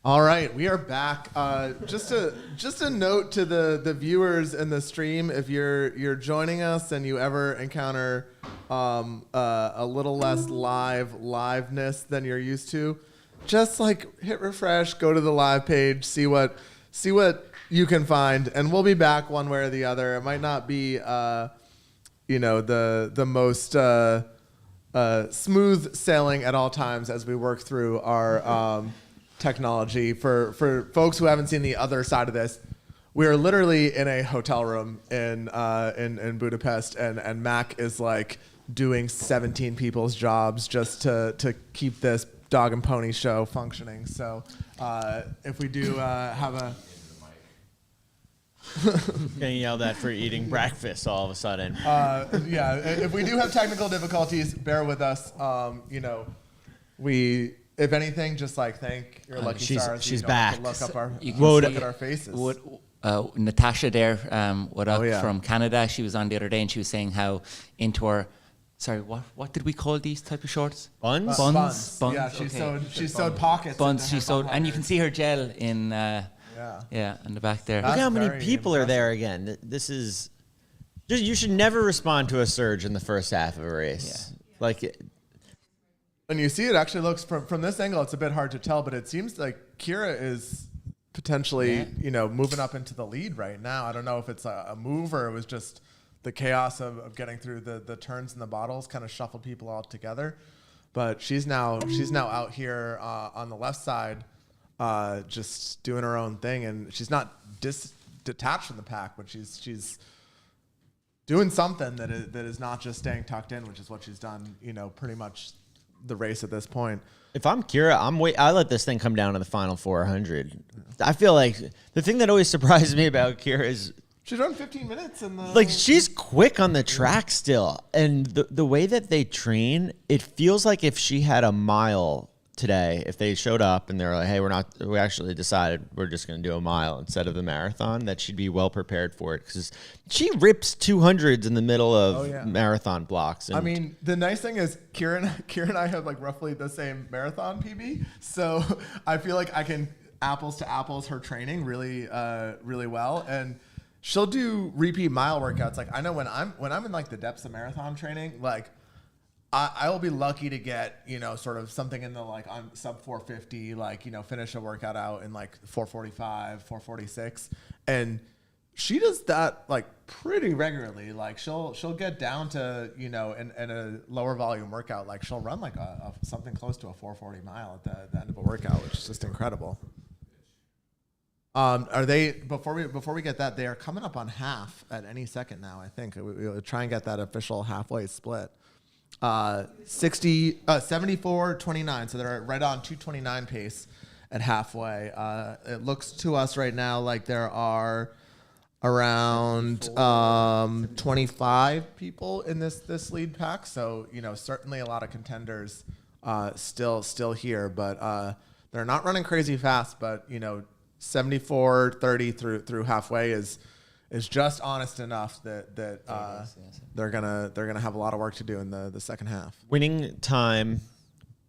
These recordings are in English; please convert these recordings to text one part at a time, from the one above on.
All right, we are back. Just a note to the viewers in the stream: if you're joining us and you ever encounter a little less liveness than you're used to, just like hit refresh, go to the live page, see what you can find, and we'll be back one way or the other. It might not be the most smooth sailing at all times as we work through our technology. For folks who haven't seen the other side of this, we are literally in a hotel room in Budapest, and Mac is like doing 17 people's jobs just to keep this dog and pony show functioning. So if we do have a getting yelled at for eating breakfast all of a sudden. If we do have technical difficulties, bear with us. We, if anything, just like thank your lucky stars. She's back. Look up our, look at our faces. Natasha there, from Canada, she was on the other day and she was saying how into her, sorry, what did we call these type of shorts? Buns? Buns. Yeah, she sewed pockets. Buns, she sewed, and you can see her gel in, in the back there. Look how many people are there again. This is, you should never respond to a surge in the first half of a race. Yeah. And you see, it actually looks from this angle, it's a bit hard to tell, but it seems like Kira is potentially, moving up into the lead right now. I don't know if it's a move or it was just the chaos of getting through the turns and the bottles kind of shuffled people all together. But she's now out here on the left side, just doing her own thing, and she's not detached from the pack, but she's doing something that is not just staying tucked in, which is what she's done, pretty much the race at this point. If I'm Kira, I let this thing come down to the final 400. I feel like the thing that always surprises me about Kira is she's run 15 minutes and she's quick on the track still, and the way that they train, it feels like if she had a mile today, if they showed up and they're like, hey, we actually decided we're just going to do a mile instead of the marathon, that she'd be well prepared for it, because she rips 200s in the middle of marathon blocks. I mean, the nice thing is Kira and I have like roughly the same marathon PB, so I feel like I can apples to apples her training really well, and she'll do repeat mile workouts. Like I know when I'm in like the depths of marathon training, like I will be lucky to get, sort of something in the like on sub 450, like, finish a workout out in like 445, 446. And she does that like pretty regularly. Like she'll get down to, in a lower volume workout, like she'll run like something close to a 440 mile at the end of a workout, which is just incredible. Are they, before we get that, they are coming up on half at any second now, I think. We'll try and get that official halfway split. 74-29, so they're right on 229 pace at halfway. It looks to us right now like there are around 25 people in this lead pack, so certainly a lot of contenders still here, but they're not running crazy fast, but 74-30 through halfway is just honest enough that they're gonna have a lot of work to do in the second half. Winning time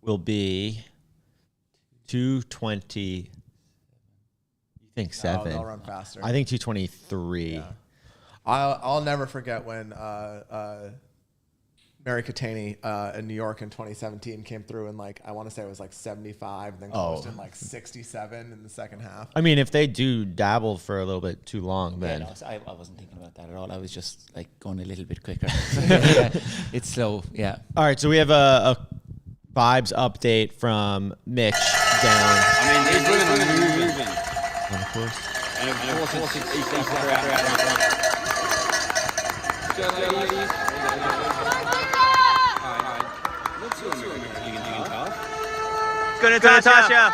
will be 2:20. You think 7? They'll run faster. I think 2:23. Yeah. I'll never forget when Mary Catani in New York in 2017 came through and like I want to say it was like 75 and then closed in like 67 in the second half. I mean, if they do dabble for a little bit too long, then I wasn't thinking about that at all. I was just like going a little bit quicker. It's slow. Yeah. All right, so we have a vibes update from Mitch down. I mean, he's moving. And of course. And of course, he's Go Natasha.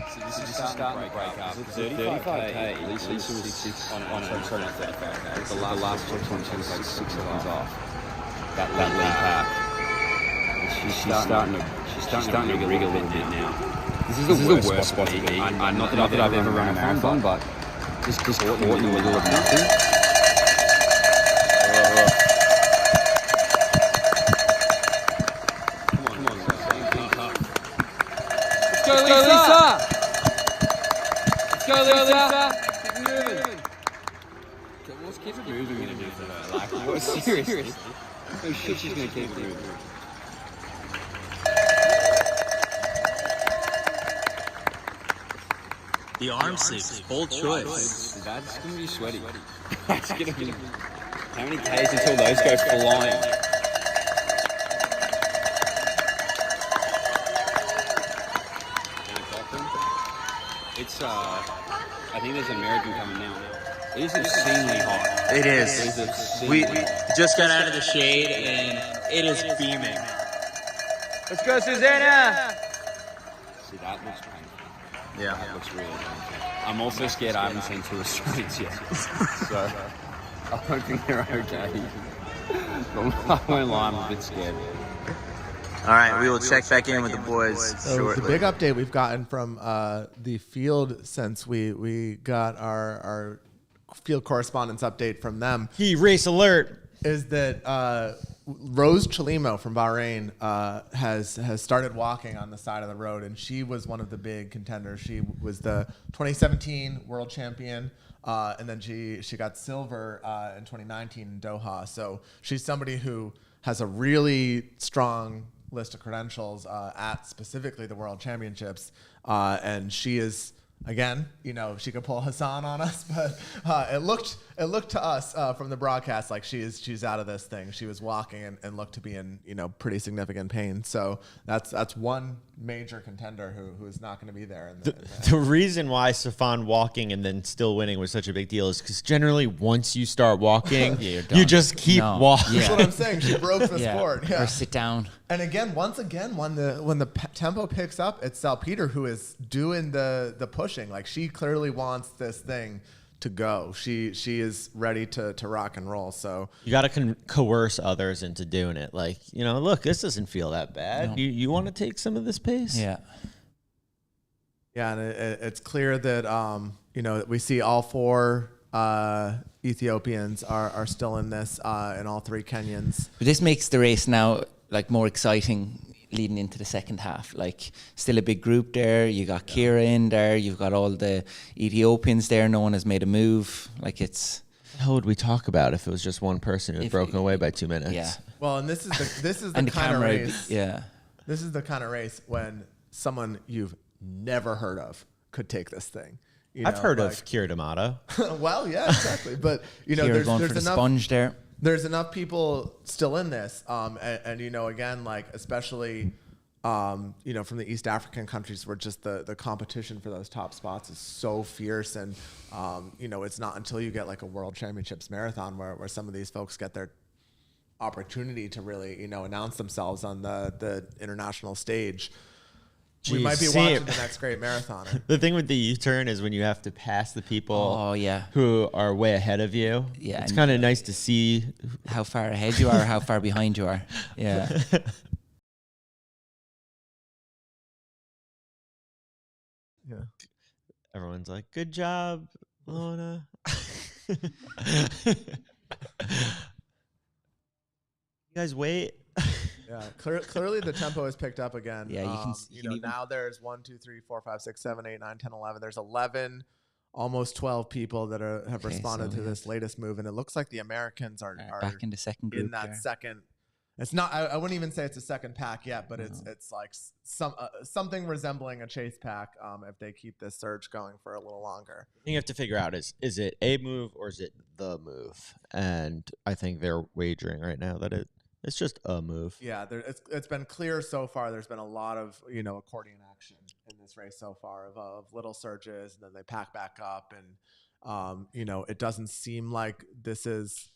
So this is just starting to break up. 35k, at least was 6 on 35k. The last 2 times was like 6 seconds off. That lead pack. She's starting to wriggle a little bit now. This is the worst spot to be. Not that I've ever run a marathon, but just caught in the middle of nothing. Go, Lisa! Lisa. Keep moving. What's keep it moving gonna do for her? Like, what? Seriously? No shit, she's gonna keep it moving. The arm sleeves, bold choice. That's gonna be sweaty. That's gonna be. How many Ks until those go flying? It's I think there's an American coming now. It is obscenely hot. It is. We just got out of the shade and it is beaming. Let's go, Susanna! See, that looks painful. Yeah. That looks really painful. I'm also scared I haven't seen 2 Australians yet. So, I'm hoping they're okay. But I won't lie, I'm a bit scared. All right, we will check back in with the boys shortly. The big update we've gotten from the field since we got our field correspondence update from them He race alert. is that Rose Chalimo from Bahrain has started walking on the side of the road, and she was one of the big contenders. She was the 2017 world champion, and then she got silver in 2019 in Doha. So she's somebody who has a really strong list of credentials at specifically the World Championships, and she is. Again, she could pull Hassan on us, but it looked to us from the broadcast like she's out of this thing. She was walking and looked to be in pretty significant pain. So that's one major contender who is not going to be there. The reason why Safan walking and then still winning was such a big deal is because generally once you start walking, you just keep walking. That's what I'm saying. She broke the sport. Yeah. Or sit down. And once again, when the tempo picks up, it's Salpeter who is doing the pushing. Like, she clearly wants this thing to go. She is ready to rock and roll. So You got to coerce others into doing it. Like, look, this doesn't feel that bad. No. You want to take some of this pace? Yeah. yeah, and it's clear that we see all 4 Ethiopians are still in this, and all 3 Kenyans. But this makes the race now more exciting leading into the second half. Like, still a big group there. You got Kira in there. You've got all the Ethiopians there. No one has made a move. Like, it's... What the hell would we talk about if it was just one person who had broken away by 2 minutes? Yeah. Well, and this is the And the kind of camera, race. yeah. This is the kind of race when someone you've never heard of could take this thing. I've heard of Kira D'Amato. Well, yeah, exactly. But Kira going for the sponge there. There's enough people still in this, and again, like, especially from the East African countries, where just the competition for those top spots is so fierce, and it's not until you get like a World Championships marathon where some of these folks get their opportunity to really announce themselves on the international stage. We might be watching the next great marathoner. The thing with the U-turn is when you have to pass the people who are way ahead of you. Yeah, it's kind of nice to see how far ahead you are, how far behind you are. Yeah. Yeah. Everyone's like, "Good job, Lona." You guys wait. Yeah, clearly the tempo has picked up again. Yeah, you can now there's 1, 2, 3, 4, 5, 6, 7, 8, 9, 10, 11. There's 11, almost 12 people that have responded to this latest move, and it looks like the Americans are back in the second group. In that second, it's not. I wouldn't even say it's a second pack yet, but it's like something resembling a chase pack. If they keep this surge going for a little longer, The thing you have to figure out is it a move or is it the move? And I think they're wagering right now that it's just a move. Yeah, it's been clear so far. There's been a lot of accordion action in this race so far of little surges, and then they pack back up, and it doesn't seem like this is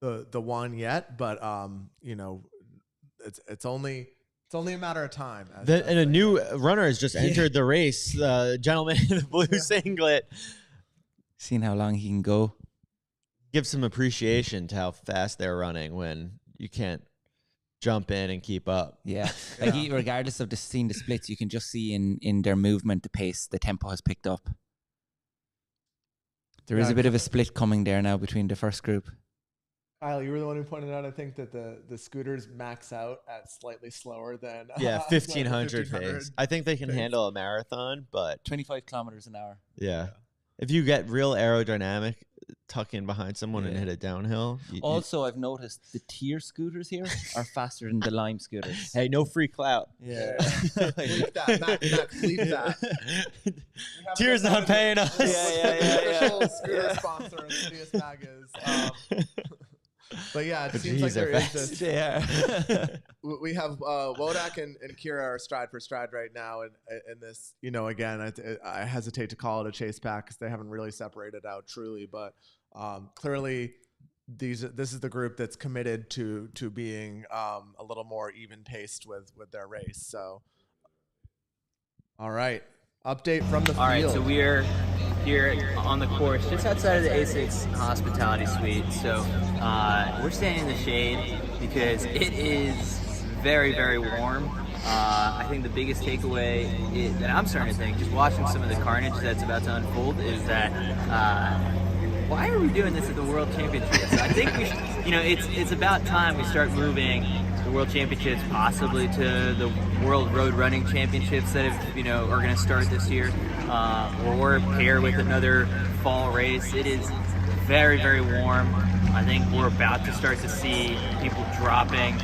the one yet, but it's only a matter of time. And a new runner has just entered the race. Gentleman in the blue singlet. Seeing how long he can go. Give some appreciation to how fast they're running when you can't jump in and keep up. Yeah. Like, regardless of seeing the splits, you can just see in their movement, the pace, the tempo has picked up. There is a bit of a split coming there now between the first group. Kyle, you were the one who pointed out, I think, that the scooters max out at slightly slower than 1500 pace. I think they can handle a marathon, but 25 kilometers an hour. yeah. If you get real aerodynamic, tuck in behind someone and hit it downhill. Also, I've noticed the tier scooters here are faster than the Lime scooters. Hey, no free clout. Yeah. Leave that. Max, leave that. Tier's not paying us. Official scooter sponsor in CITIUS Mag is. But yeah, it seems like there is this. We have Wodak and Kira are stride for stride right now, and this, again, I hesitate to call it a chase pack because they haven't really separated out truly, but clearly this is the group that's committed to being a little more even paced with their race. So, all right, update from the field. All right, so we're here on the course just outside of the A6 hospitality suite. So we're staying in the shade because it is very, very warm. I think the biggest takeaway that I'm starting to think, just watching some of the carnage that's about to unfold, is that why are we doing this at the World Championships? I think we should, it's about time we start moving the World Championships possibly to the World Road Running Championships that are going to start this year, or pair with another fall race. It is very, very warm. I think we're about to start to see people dropping.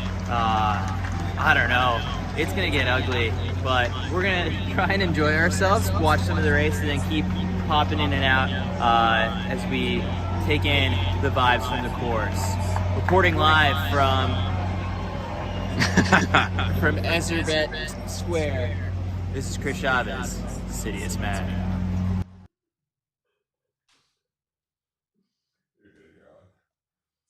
I don't know. It's going to get ugly, but we're going to try and enjoy ourselves, watch some of the race, and then keep popping in and out as we take in the vibes from the course. Reporting live from Ezerbet Square. This is Chris Chavez, CITIUS Mag.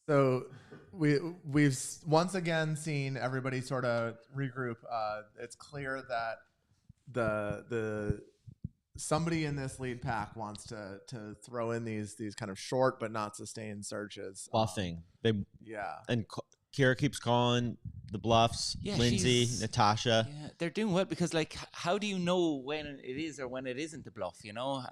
So we've once again seen everybody sort of regroup. It's clear that the somebody in this lead pack wants to throw in these kind of short but not sustained surges. Buffing. Yeah. And Kira keeps calling the bluffs. Lindsay, Natasha. Yeah, they're doing well because, how do you know when it is or when it isn't a bluff,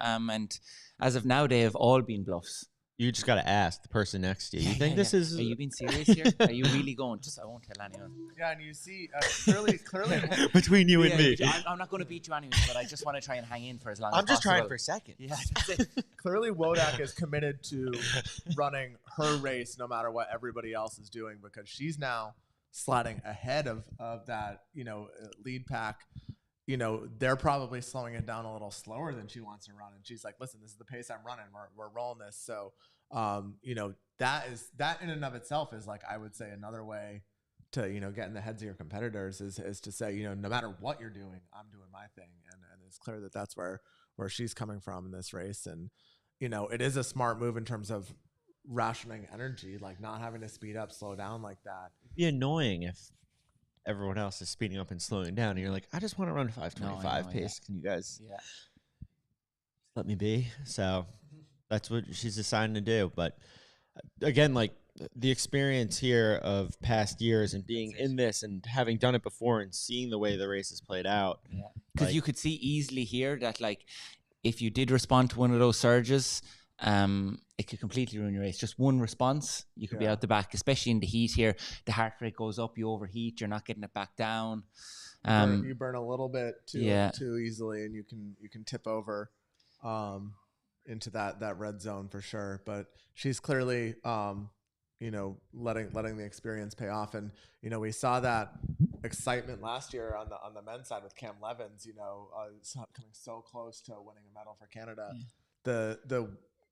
And as of now, they have all been bluffs. You just got to ask the person next to you. You think this is... Are you being serious here? Are you really going? I won't tell anyone. Yeah, and you see, clearly... Between you and me. I'm not going to beat you anyway, but I just want to try and hang in for as long as I'm just possible. trying for second. Yeah, that's it. Clearly, Wodak is committed to running her race no matter what everybody else is doing, because she's now sliding ahead of that, lead pack. They're probably slowing it down a little slower than she wants to run. And she's like, listen, this is the pace I'm running. We're rolling this. So, that in and of itself is, I would say, another way to, get in the heads of your competitors is to say, no matter what you're doing, I'm doing my thing. And it's clear that that's where she's coming from in this race. And, it is a smart move in terms of rationing energy, not having to speed up, slow down like that. It'd be annoying if everyone else is speeding up and slowing down, and you're like, I just want to run 5:25 pace. Can you guys let me be? So that's what she's deciding to do. But again, the experience here of past years and being in this and having done it before and seeing the way the race has played out. Yeah, because you could see easily here that if you did respond to one of those surges, it could completely ruin your race. Just one response, you could be out the back, especially in the heat here. The heart rate goes up, you overheat, you're not getting it back down. You burn a little bit too easily, and you can tip over into that red zone for sure. But she's clearly letting the experience pay off. And we saw that excitement last year on the men's side with Cam Levins, coming so close to winning a medal for Canada. The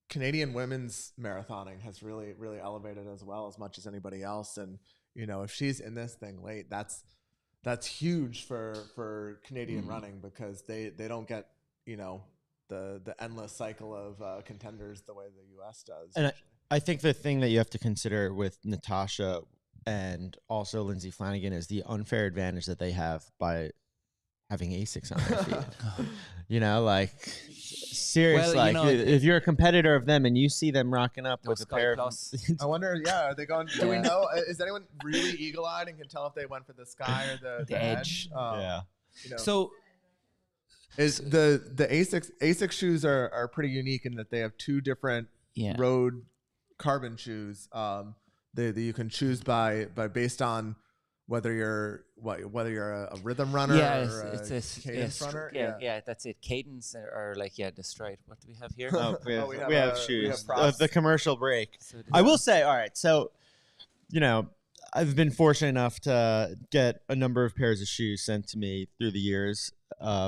Canadian women's marathoning has really, really elevated as well, as much as anybody else. And, if she's in this thing late, that's huge for Canadian running, because they don't get, the endless cycle of contenders the way the U.S. does. And I think the thing that you have to consider with Natasha and also Lindsay Flanagan is the unfair advantage that they have by having ASICs on their feet. Seriously, if you're a competitor of them and you see them rocking up with a pair of... I wonder, are they going... Do we know? Is anyone really eagle-eyed and can tell if they went for the Sky or the Edge? So... Is the ASIC shoes are pretty unique in that they have two different road carbon shoes. that you can choose by based on whether you're a rhythm runner or it's a cadence runner. Yeah, that's it. Cadence or the stride. What do we have here? We have shoes. props. The commercial break. So I will say, all right, so, I've been fortunate enough to get a number of pairs of shoes sent to me through the years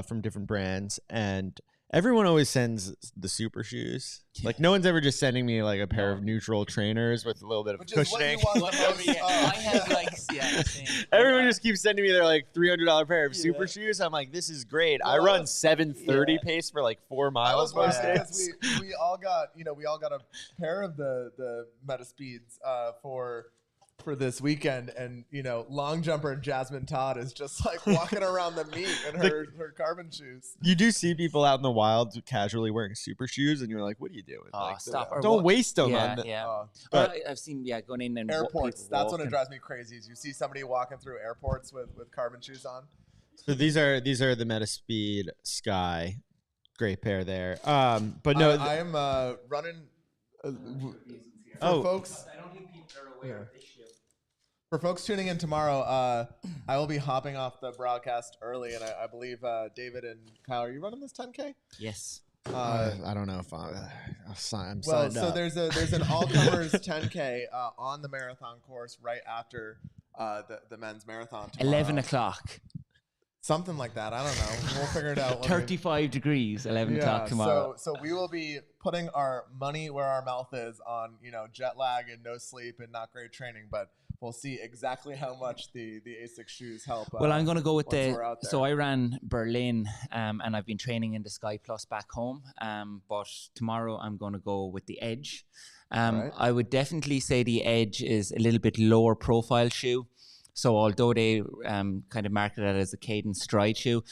from different brands, and everyone always sends the super shoes. Like, no one's ever just sending me like a pair of neutral trainers with a little bit of cushioning. I have same. Everyone just keeps sending me their like $300 pair of super shoes. I'm like, this is great. I run 7:30 pace for like 4 miles most days. We all got a pair of the Meta Speeds for this weekend, and long jumper Jasmine Todd is just like walking around the meet in her carbon shoes. You do see people out in the wild casually wearing super shoes, and you're like, what are you doing? Like, stop. don't waste them. But I've seen going in and airports. That's when it drives me crazy. Is you see somebody walking through airports with carbon shoes on. So these are the Metaspeed Sky, great pair there. But no, I am running. Folks. I don't think people are aware of this shoe. For folks tuning in tomorrow, I will be hopping off the broadcast early, and I believe David and Kyle, are you running this 10K? Yes. I don't know if I'm signed up. There's an all-comers 10K on the marathon course right after the men's marathon tomorrow. 11 o'clock. Something like that. I don't know. We'll figure it out. 35 degrees, 11 o'clock tomorrow. So we will be putting our money where our mouth is on, jet lag and no sleep and not great training, but we'll see exactly how much the ASICS shoes help. Well, I'm going to go with so I ran Berlin and I've been training in the Sky Plus back home. But tomorrow I'm going to go with the Edge. Right. I would definitely say the Edge is a little bit lower profile shoe. So although they kind of market it as a cadence stride shoe,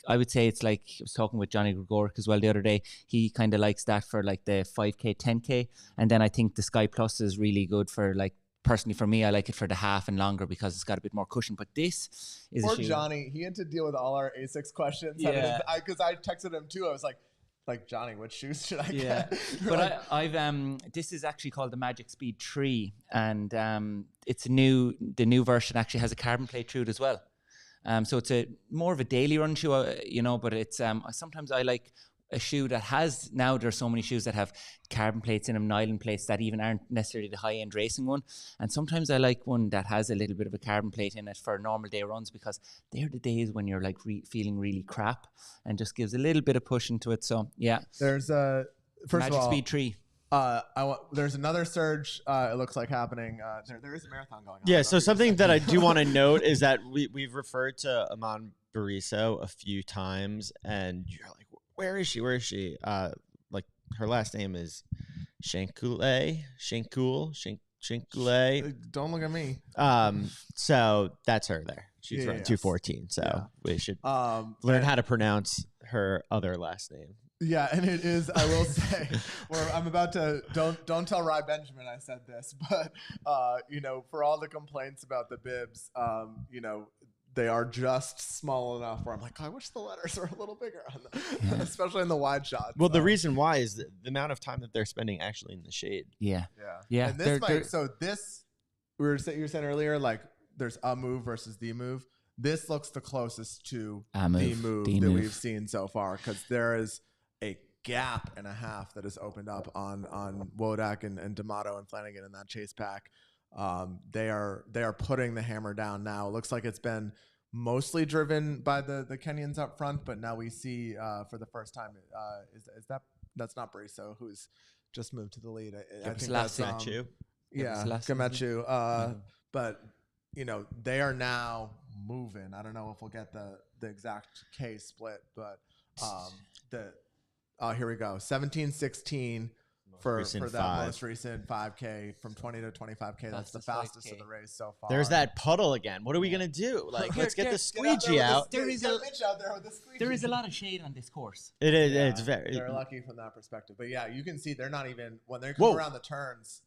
I would say it's like, I was talking with Johnny Gregoric as well the other day. He kind of likes that for like the 5K, 10K. And then I think the Sky Plus is really good for like, personally for me, I like it for the half and longer because it's got a bit more cushion. But this is Poor a shoe. Johnny, he had to deal with all our ASICS questions. Yeah. Because I texted him too. I was like, Johnny, what shoes should I get? But I've this is actually called the Magic Speed 3, and it's the new version actually has a carbon plate through it as well. So it's more of a daily run shoe, but it's sometimes I like a shoe that has, now there's so many shoes that have carbon plates in them, nylon plates that even aren't necessarily the high-end racing one. And sometimes I like one that has a little bit of a carbon plate in it for normal day runs, because they're the days when you're like feeling really crap and just gives a little bit of push into it. So yeah, there's first Magic of all, Speed 3. There's another surge. It looks like happening. There is a marathon going on. Yeah. So something that I do want to note is that we've referred to Aman Bariso a few times, and you're like, where is she? Like, her last name is Shankule. Don't look at me. So that's her there. She's running 2:14. So we should learn how to pronounce her other last name. Yeah, and it is, I will say, where I'm about to, don't tell Rye Benjamin I said this, but, for all the complaints about the bibs, they are just small enough where I'm like, I wish the letters were a little bigger, especially in the wide shots. Well, the reason why is the amount of time that they're spending actually in the shade. Yeah. And this you were saying earlier, like there's a move versus the move. This looks the closest to the move that we've seen so far, because there is a gap and a half that has opened up on Wodak and D'Amato and Flanagan in that chase pack. They are putting the hammer down now. It looks like it's been mostly driven by the Kenyans up front, but now we see for the first time that's not Bariso, who's just moved to the lead. I think that's Gamechu. Gamechu. But they are now moving. I don't know if we'll get the exact K split, but here we go. 17-16 for that most recent 5K from 20 to 25K. That's the fastest of the race so far. There's that puddle again. What are we gonna do? Like, let's get the squeegee out. There is a lot of shade on this course. It is. Yeah, it's very. They're lucky from that perspective. But yeah, you can see they're not even, when they come around the turns,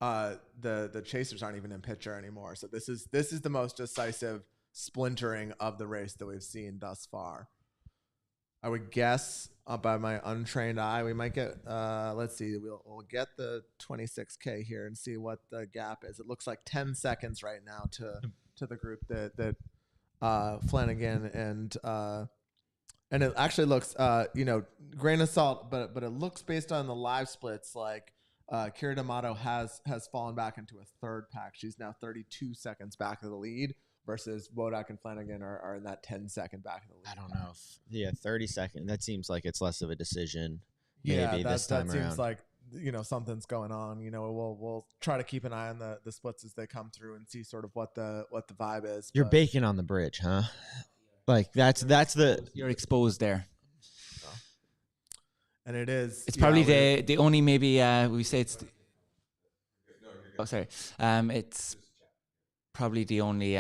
the chasers aren't even in picture anymore. So this is the most decisive splintering of the race that we've seen thus far. I would guess by my untrained eye, we might get, let's see, we'll get the 26K here and see what the gap is. It looks like 10 seconds right now to the group that Flanagan and it actually looks, grain of salt, but it looks based on the live splits like Kira D'Amato has fallen back into a third pack. She's now 32 seconds back of the lead. Versus Wodak and Flanagan are in that 10-second back of the lead. I don't know. 30 seconds. That seems like it's less of a decision. Maybe this time that around. Seems like something's going on. We'll try to keep an eye on the splits as they come through and see sort of what the vibe is. You're baking on the bridge, huh? Like that's you're exposed there. And it is. It's probably the only maybe we say it's. It's probably the only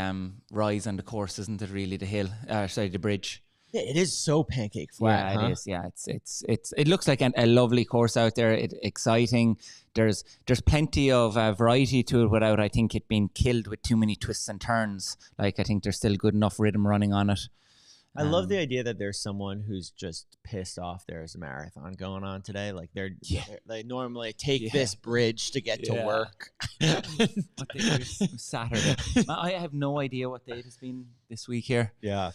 rise on the course, isn't it? Really, the hill, the bridge. Yeah, it is so pancake flat. Yeah, it is. Yeah, it looks like a lovely course out there. Exciting. There's plenty of variety to it without, I think, it being killed with too many twists and turns. Like I think there's still good enough rhythm running on it. I love the idea that there's someone who's just pissed off there's a marathon going on today. Like they normally take this bridge to get to work. What day is Saturday? I have no idea what date it's been this week here. Yeah.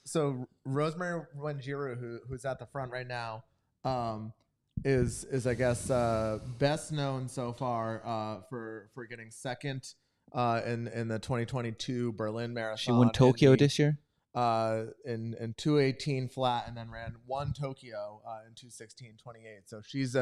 So Rosemary Wanjiru, who's at the front right now, is I guess best known so far for getting second in the 2022 Berlin Marathon. She won Tokyo this year. In 2:18 flat, and then ran one Tokyo in 2:16.28. So she's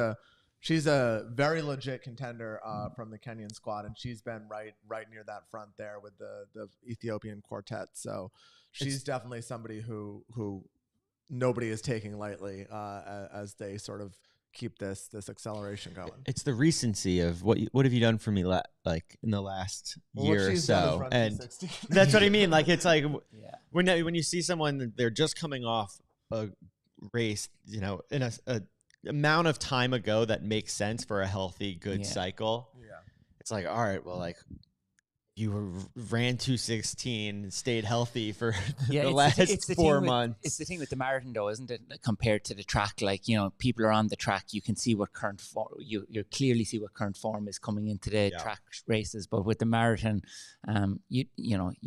a very legit contender from the Kenyan squad, and she's been right near that front there with the Ethiopian quartet. So she's definitely somebody who nobody is taking lightly as they sort of keep this acceleration going. It's the recency of what have you done for me like in the last year or so, and that's what I mean. Like it's like when you see someone, they're just coming off a race, in a amount of time ago that makes sense for a healthy, good cycle. Yeah, it's like, all right, well, like you ran 2:16, stayed healtly for the last 4 months. It's the thing with the marathon, though, isn't it? Compared to the track, like people are on the track, you can see what current form. You clearly see what current form is coming into the track races. But with the marathon, you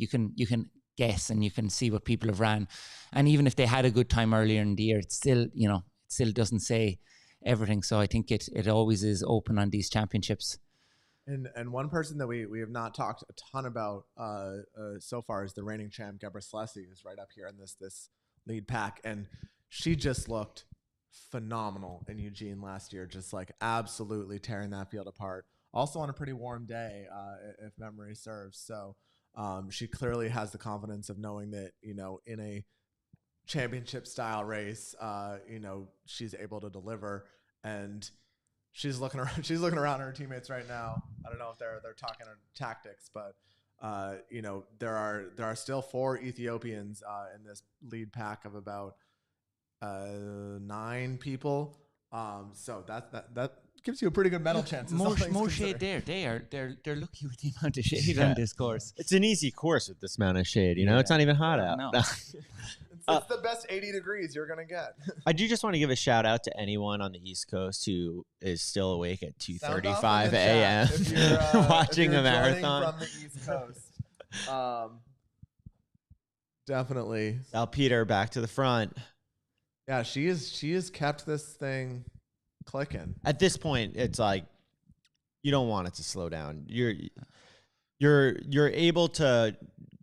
can guess and you can see what people have ran, and even if they had a good time earlier in the year, it still doesn't say everything. So I think it always is open on these championships. And one person that we have not talked a ton about so far is the reigning champ, Gebre Selassie, who's right up here in this lead pack. And she just looked phenomenal in Eugene last year, just like absolutely tearing that field apart. Also on a pretty warm day, if memory serves. So she clearly has the confidence of knowing that, in a championship style race, she's able to deliver. And she's looking around her teammates right now. I don't know if they're talking tactics, but there are still 4 Ethiopians in this lead pack of about 9 people. So that gives you a pretty good medal chance. More shade there. They're lucky with the amount of shade on this course. It's an easy course with this amount of shade. It's not even hot out. No. It's the best 80 degrees you're going to get. I do just want to give a shout out to anyone on the East Coast who is still awake at 2:35 a.m. watching a marathon. From the East Coast. Definitely. Salpeter back to the front. Yeah, she has kept this thing clicking. At this point, it's like you don't want it to slow down. You're able to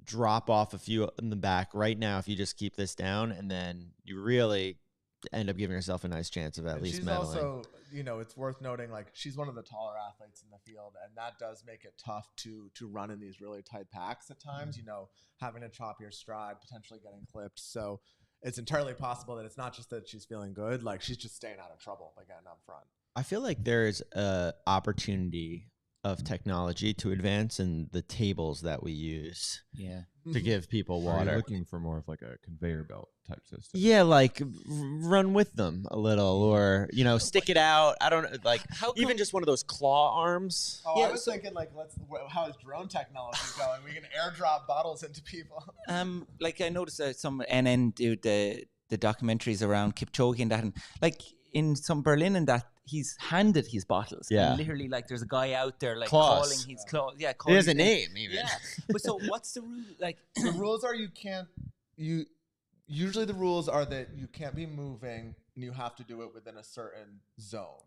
drop off a few in the back right now if you just keep this down, and then you really end up giving yourself a nice chance of at least medaling. She's also, it's worth noting, like she's one of the taller athletes in the field, and that does make it tough to run in these really tight packs at times. Having to chop your stride, potentially getting clipped. So it's entirely possible that it's not just that she's feeling good, like she's just staying out of trouble by getting up front. I feel like there's a opportunity of technology to advance in the tables that we use to give people water. Are you looking for more of like a conveyor belt type system? Yeah, like run with them a little, or stick it out. I don't know, like even just one of those claw arms. Oh, I was thinking like, how is drone technology going? We can airdrop bottles into people. Like I noticed that some NN do the documentaries around Kipchoge and that, and like in some Berlin and that, he's handed his bottles. Yeah. And literally, like, there's a guy out there like Klaus. calling his claws. Yeah, He has a name even. Yeah. But so what's the rule? Like, The rules are usually the rules are that you can't be moving and you have to do it within a certain zone.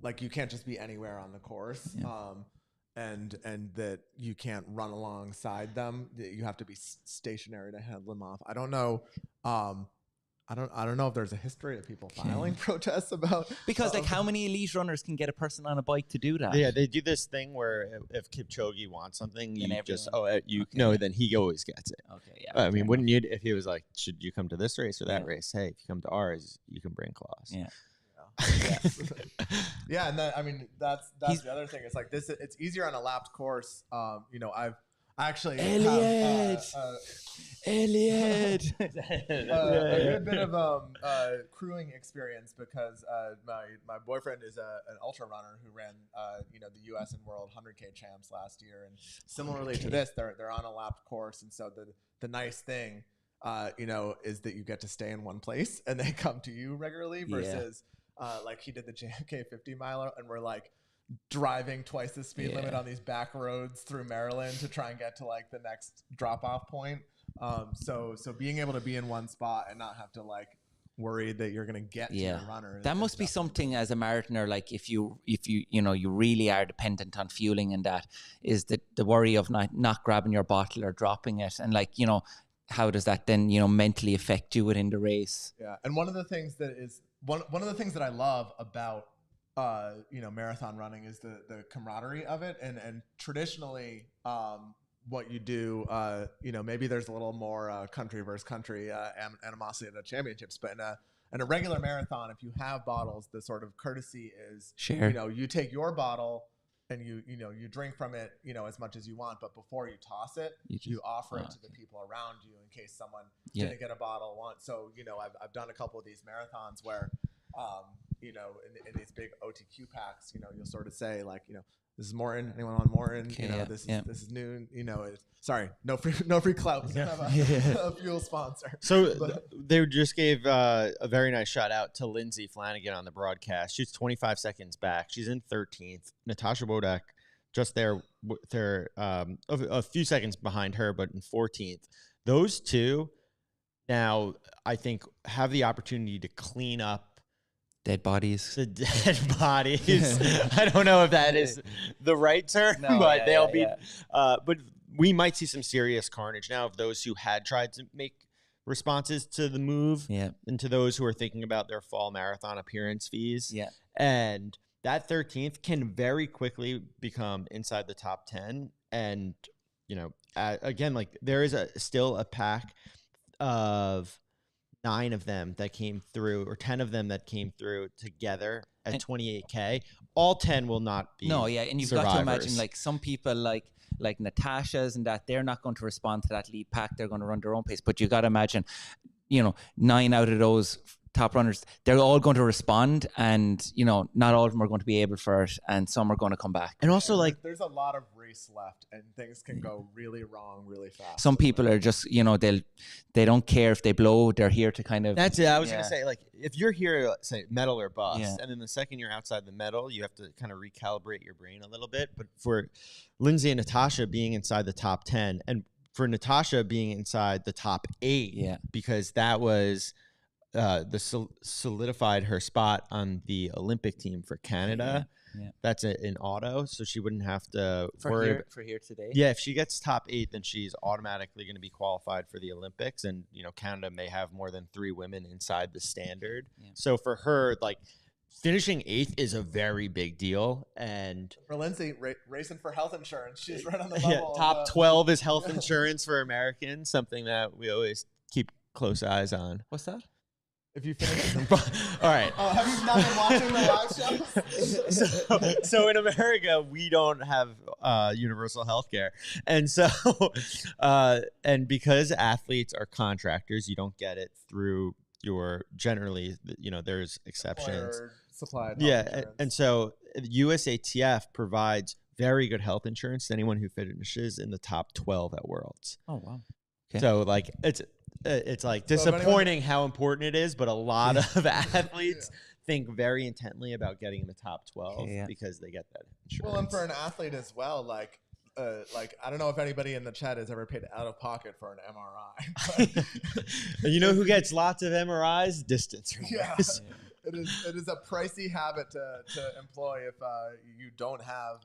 Like you can't just be anywhere on the course. Yeah. And that you can't run alongside them. That you have to be stationary to head them off. I don't know. I don't know if there's a history of people filing protests about, because like how many elite runners can get a person on a bike to do that? Yeah, they do this thing where if Kipchoge wants something, Then you just everyone- no, then he always gets it. Okay, yeah. I mean, fair wouldn't you if he was like, should you come to this race or that Yeah. race? Hey, if you come to ours, you can bring claws. Yeah. Yeah, and that, I mean that's He's- the other thing. It's like this. It's easier on a lapped course. I actually Elliot! Elliot. a good bit of crewing experience because my boyfriend is an ultra runner who ran the U.S. and World 100K champs last year, and similarly to this, they're on a lapped course, and so the nice thing is that you get to stay in one place and they come to you regularly versus like he did the JFK 50 miler and we're like driving twice the speed limit on these back roads through Maryland to try and get to like the next drop off point. So being able to be in one spot and not have to like worry that you're going to get to your runner. That must be something as a marathoner, like if you really are dependent on fueling, and that is the worry of not grabbing your bottle or dropping it, and like, how does that then mentally affect you within the race? Yeah, and one of the things that I love about marathon running is the camaraderie of it, and traditionally what you do, maybe there's a little more country versus country animosity at the championships, but in a regular marathon, if you have bottles, the sort of courtesy is you take your bottle and you drink from it as much as you want, but before you toss it, you offer it to the people around you in case someone didn't get a bottle once. So I've done a couple of these marathons where in these big OTQ packs, you'll sort of say like, this is Morton. Anyone on Morton? This is noon. Sorry, no free clout. We have a fuel sponsor. So they just gave a very nice shout out to Lindsay Flanagan on the broadcast. She's 25 seconds back. She's in 13th. Natasha Wodak just there with her a few seconds behind her, but in 14th. Those two now I think have the opportunity to clean up Dead bodies. the dead bodies. I don't know if that is the right term, but they'll be. But we might see some serious carnage now of those who had tried to make responses to the move, and to those who are thinking about their fall marathon appearance fees. Yeah, and that 13th can very quickly become inside the top 10. And again, like there is still a pack of 9 of them that came through, or 10 of them that came through together at 28K. All 10 will not be. No, yeah, and you've got to imagine like some people like Natasha's and that they're not going to respond to that lead pack. They're going to run their own pace. But you got to imagine, 9 out of those top runners, they're all going to respond, and not all of them are going to be able for it, and some are going to come back. And also, like, there's a lot of race left, and things can go really wrong really fast. Some people are just, they don't care if they blow. They're here to kind of. That's it. I was gonna say, like, if you're here, say medal or bust, and then the second you're outside the medal, you have to kind of recalibrate your brain a little bit. But for Lindsay and Natasha being inside the top 10, and for Natasha being inside the top 8, because that was. Solidified her spot on the Olympic team for Canada. That's an auto, so she wouldn't have to worry for here today. Yeah, if she gets top 8, then she's automatically going to be qualified for the Olympics, and Canada may have more than 3 women inside the standard. So for her, like, finishing 8th is a very big deal. And for Lindsay, racing for health insurance, she's right on the level. Top 12 is health insurance for Americans, something that we always keep close eyes on. What's that? If you finish, all right. Oh, have you not been watching the live shows? So in America, we don't have universal health care, and so and because athletes are contractors, you don't get it through your generally. There's exceptions. Supplied. And so USATF provides very good health insurance to anyone who finishes in the top 12 at Worlds. Oh wow. Okay. So like it's like disappointing how important it is, but a lot of athletes think very intently about getting in the top 12 because they get that insurance. Well, and for an athlete as well, like I don't know if anybody in the chat has ever paid out of pocket for an MRI. And you know who gets lots of MRIs? Distance runners. It is a pricey habit to employ if you don't have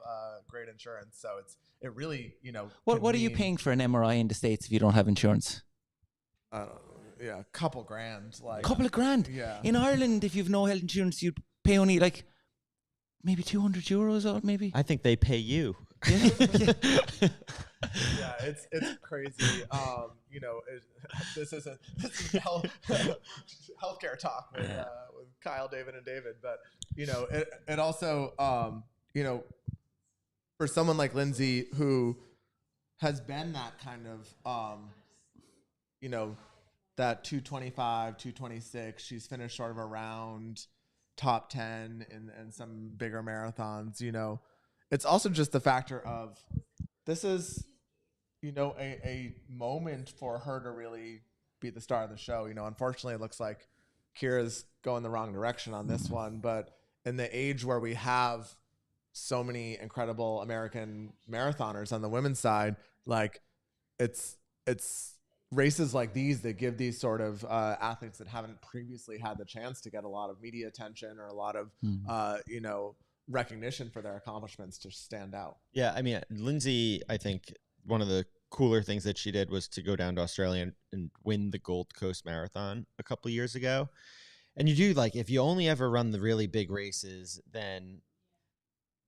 great insurance. So it really, What are you paying for an MRI in the States if you don't have insurance? A couple grand. Like couple of grand. Yeah. In Ireland, if you've no health insurance, you pay only like maybe €200 out. Maybe. I think they pay you. Yeah, it's crazy. This is healthcare talk with Kyle, David, and David. But it also for someone like Lindsay who has been that kind of that 225, 226. She's finished sort of around top 10 in some bigger marathons. It's also just the factor of this is, a moment for her to really be the star of the show. Unfortunately, it looks like Kira's going the wrong direction on this one. But in the age where we have so many incredible American marathoners on the women's side, like it's races like these that give these sort of athletes that haven't previously had the chance to get a lot of media attention or a lot of, recognition for their accomplishments to stand out. Yeah, I mean, Lindsay, I think one of the cooler things that she did was to go down to Australia and win the Gold Coast Marathon a couple of years ago. And you do, like, if you only ever run the really big races, then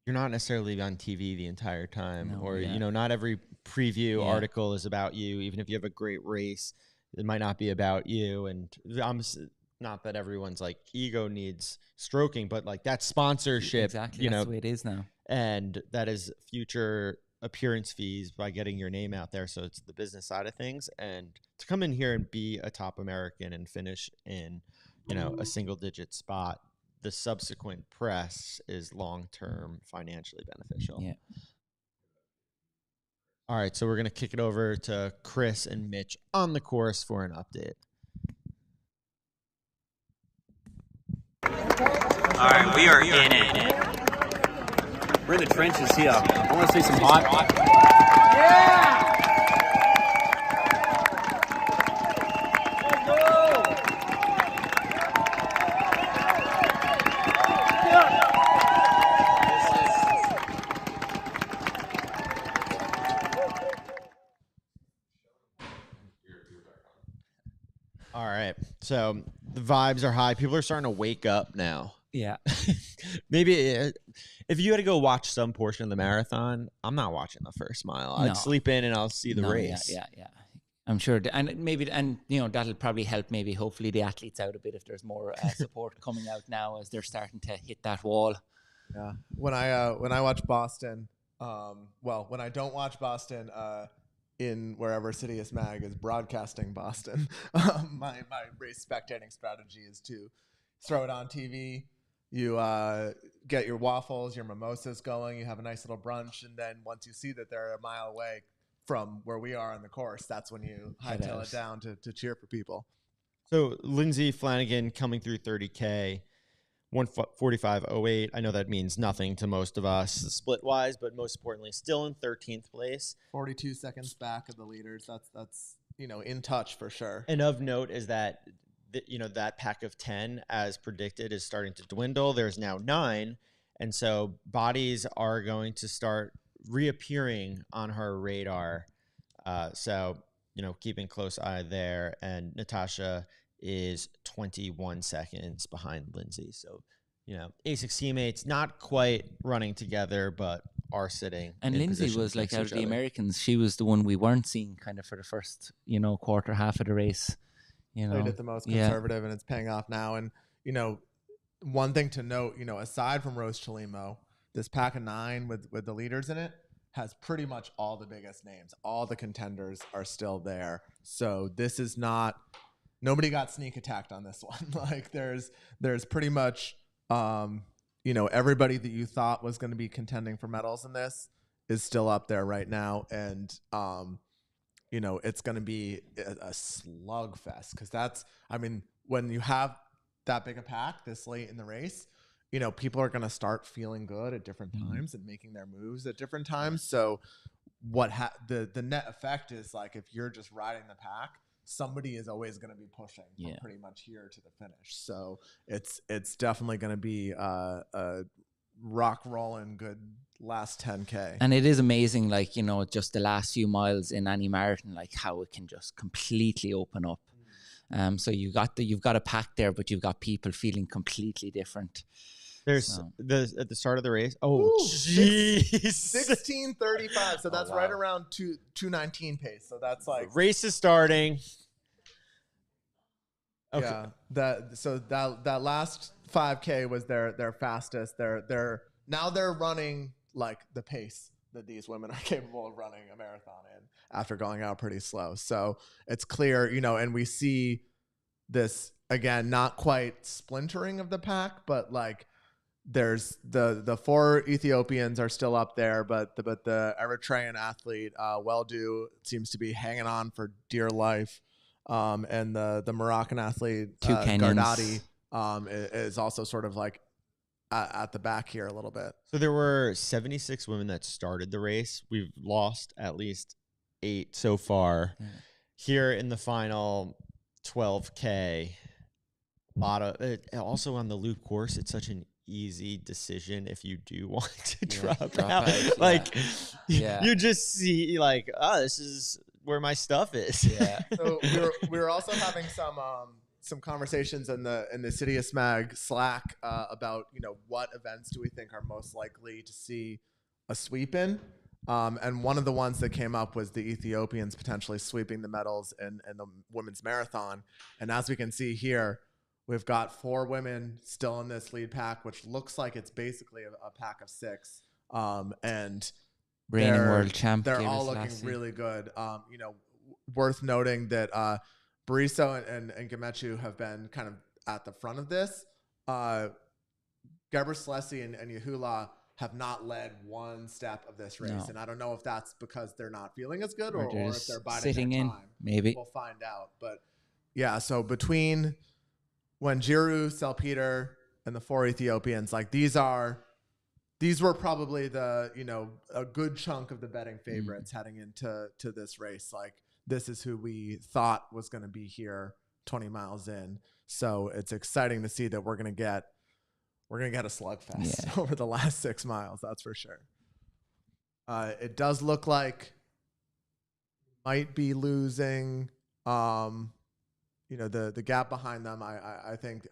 you're not necessarily on TV the entire time. Not every preview article is about you. Even if you have a great race, it might not be about you. And not that everyone's like ego needs stroking, but like that sponsorship, exactly. That's the way it is now. And that is future appearance fees by getting your name out there. So it's the business side of things. And to come in here and be a top American and finish in, a single digit spot, the subsequent press is long-term financially beneficial. Yeah. All right. So we're going to kick it over to Chris and Mitch on the course for an update. All right, we are in it. We're in the trenches here. I want to see some hype. All right. So the vibes are high. People are starting to wake up now. Yeah. Maybe if you had to go watch some portion of the marathon, I'm not watching the first mile. No. I'd sleep in and I'll see the race. Yeah. I'm sure. That'll probably help maybe hopefully the athletes out a bit if there's more support coming out now as they're starting to hit that wall. Yeah. When I watch Boston, when I don't watch Boston, in wherever CITIUS Mag is broadcasting Boston, my race spectating strategy is to throw it on TV. You get your waffles, your mimosas going. You have a nice little brunch, and then once you see that they're a mile away from where we are on the course, that's when you hightail it down to cheer for people. So Lindsay Flanagan coming through 30K, 1:45.08. I know that means nothing to most of us split-wise, but most importantly, still in 13th place. 42 seconds back of the leaders. That's in touch for sure. And of note is that that pack of 10, as predicted, is starting to dwindle. There's now 9. And so bodies are going to start reappearing on her radar. So, keeping close eye there. And Natasha is 21 seconds behind Lindsay. So, ASICS teammates not quite running together, but are sitting. And Lindsay was like, out of the Americans, she was the one we weren't seeing kind of for the first, quarter half of the race. Played it the most conservative, and it's paying off now. And, one thing to note, aside from Rose Chalimo, this pack of 9 with the leaders in it has pretty much all the biggest names. All the contenders are still there. So this is not – nobody got sneak attacked on this one. Like there's pretty much, everybody that you thought was going to be contending for medals in this is still up there right now. And it's going to be a slugfest, because when you have that big a pack this late in the race, people are going to start feeling good at different times and making their moves at different times. So the net effect is, like, if you're just riding the pack, somebody is always going to be pushing from pretty much here to the finish. So it's definitely going to be a rock rolling good last 10K. And it is amazing, like, just the last few miles in any marathon, like how it can just completely open up. So you've got a pack there, but you've got people feeling completely different. There's at the start of the race. Oh, jeez. 16:35. So that's right around 2:19 pace. So that's like, race is starting. Okay. Yeah. That last 5K was their fastest. They're running like the pace that these women are capable of running a marathon in after going out pretty slow. So it's clear, and we see this again, not quite splintering of the pack, but like there's the 4 Ethiopians are still up there, but the Eritrean athlete, Weldu, seems to be hanging on for dear life. And the Moroccan athlete, Gardati, is also sort of like at the back here a little bit. So there were 76 women that started the race. We've lost at least 8 so far. Here in the final 12K, also on the loop course, it's such an easy decision if you do want to drop out. Like, you just see, like, oh, this is where my stuff is. Yeah. So we were also having some conversations in the CITIUS Mag Slack about what events do we think are most likely to see a sweep in, and one of the ones that came up was the Ethiopians potentially sweeping the medals in the women's marathon. And as we can see here, we've got 4 women still in this lead pack, which looks like it's basically a pack of 6, and reigning world champ. They're all looking really good. Worth noting that Bariso and Gamechu have been kind of at the front of this. Gebrselassie and Yehula have not led one step of this race. No. And I don't know if that's because they're not feeling as good or if they're biding sitting their in. time. Maybe. We'll find out. But yeah, so between Wanjiru, Salpeter, and the 4 Ethiopians, like these were probably a good chunk of the betting favorites heading into this race. Like, this is who we thought was going to be here 20 miles in. So it's exciting to see that we're going to get a slugfest over the last 6 miles. That's for sure. It does look like might be losing, the gap behind them. I think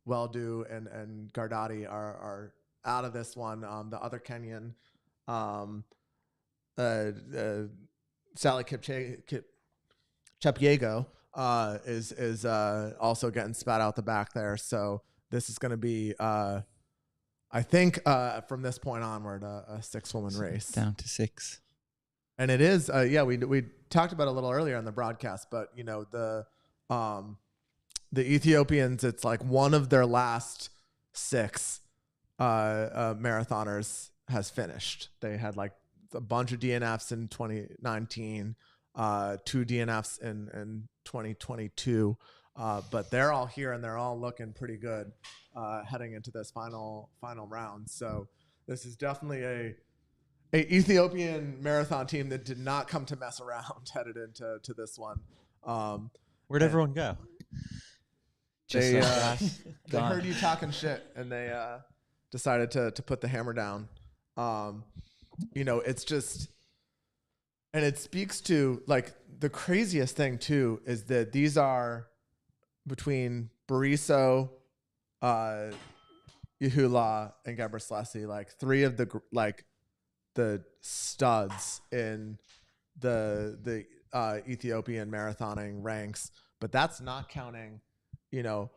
Weldu and Gardati are out of this one. The other Kenyan, Sally Chepyego, is also getting spat out the back there. So this is going to be, I think, from this point onward, a 6-woman race. Down to 6. And it is, we talked about it a little earlier on the broadcast, but the Ethiopians, it's like one of their last 6 marathoners has finished. They had like a bunch of DNFs in 2019, 2 DNFs in 2022, but they're all here and they're all looking pretty good heading into this final round. So this is definitely a Ethiopian marathon team that did not come to mess around headed into this one. Where'd everyone go? They heard you talking shit and they decided to put the hammer down. It's just, and it speaks to, like, the craziest thing too is that these are between Bariso, Yehula, and Gebrselassie, like 3 of the studs in the Ethiopian marathoning ranks, but that's not counting, Gide,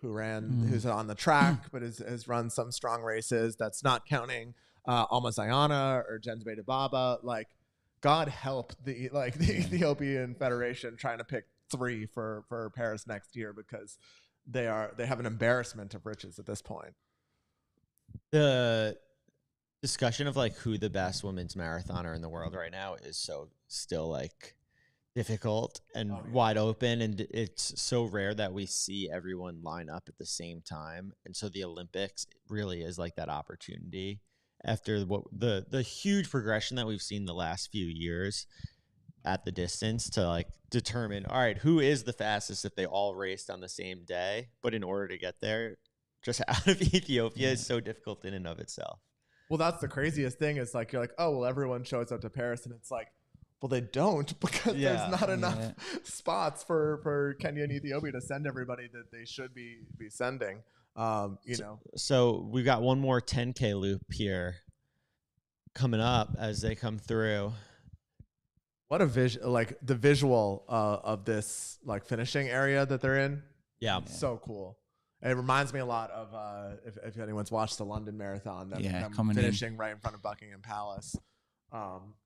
who's on the track, but has run some strong races. That's not counting Alma Zayana or Jensbeta Baba. Like, God help the Ethiopian Federation trying to pick 3 for Paris next year, because they have an embarrassment of riches at this point. discussion of like who the best women's marathoner in the world right now is so still like difficult and wide open, and it's so rare that we see everyone line up at the same time. And so the Olympics really is like that opportunity after what the huge progression that we've seen the last few years at the distance to like determine, all right, who is the fastest if they all raced on the same day. But in order to get there just out of Ethiopia is so difficult in and of itself. Well, that's the craziest thing. Is like, you're like, oh, well, everyone shows up to Paris, and it's like, well, they don't, because there's not enough spots for Kenya and Ethiopia to send everybody that they should be sending. So we've got one more 10K loop here coming up as they come through. What a the visual of this like finishing area that they're in. Yeah, so cool. It reminds me a lot of if anyone's watched the London Marathon, them finishing right in front of Buckingham Palace.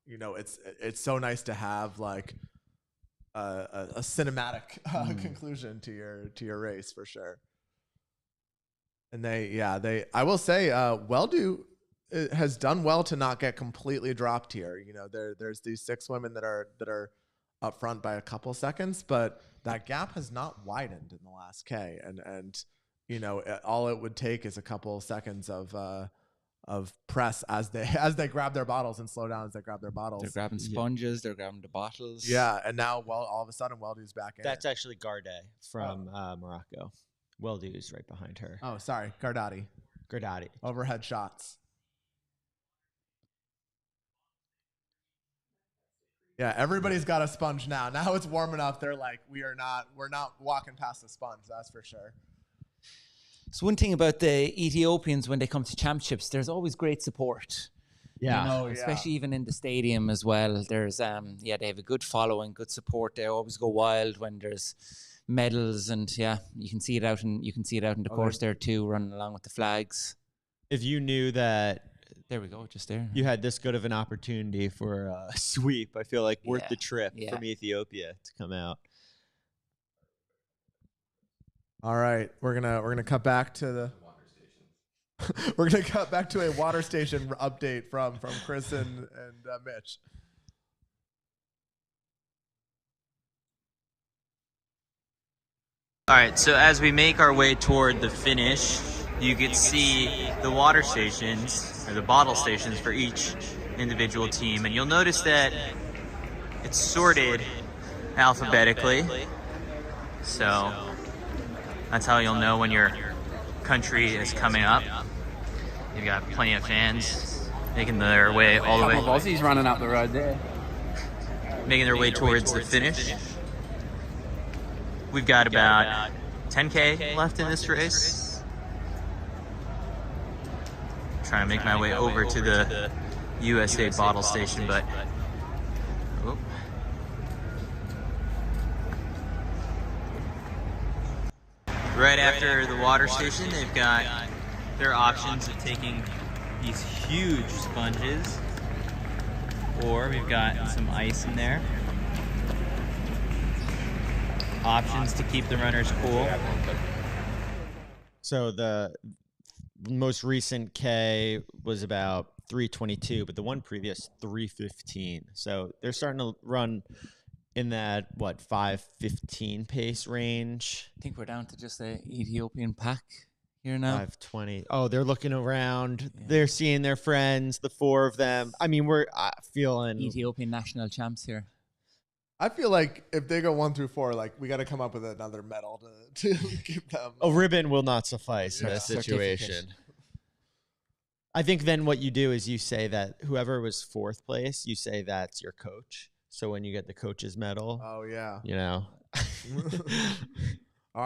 It's so nice to have like a cinematic conclusion to your race for sure. And I will say, Weldu has done well to not get completely dropped here. There's these 6 women that are up front by a couple seconds, but that gap has not widened in the last K. And all it would take is a couple seconds of press as they grab their bottles and slow down as they grab their bottles. They're grabbing sponges. They're grabbing the bottles. Yeah, and now, all of a sudden, Weldu's back in. That's actually Garde from Morocco. Weldu's right behind her. Oh, sorry, Gardati. Overhead shots. Yeah, everybody's got a sponge now. Now it's warm enough. They're like, we're not walking past the sponge. That's for sure. So one thing about the Ethiopians when they come to championships, there's always great support. Yeah. Especially even in the stadium as well. There's they have a good following, good support. They always go wild when there's medals, and you can see it out in the course there too, running along with the flags. If you knew that, there we go, just there, you had this good of an opportunity for a sweep, I feel like worth the trip from Ethiopia to come out. All right, we're gonna cut back to the we're gonna cut back to a water station update from Chris and Mitch. All right, so as we make our way toward the finish, you can see the water stations, or the bottle stations for each individual team. And you'll notice that it's sorted alphabetically. So that's how you'll know when your country is coming up. You've got plenty of fans making their way all the way. Couple of Aussies running up the road there. Making their way towards the finish. We've got about 10K left in this race. Trying to make my way over to the USA bottle station, but right after the water station, they've got their options of taking these huge sponges, or we've got some ice in there. Options to keep the runners cool. So the most recent K was about 3:22, but the one previous 3:15. So they're starting to run in that 5:15 pace range. I think we're down to just the Ethiopian pack here now. 5:20. Oh, they're looking around. Yeah. They're seeing their friends, the 4 of them. I mean, we're feeling Ethiopian national champs here. I feel like if they go 1 through 4, like we got to come up with another medal to give them. A ribbon will not suffice in this situation. I think then what you do is you say that whoever was 4th place, you say that's your coach. So when you get the coach's medal, I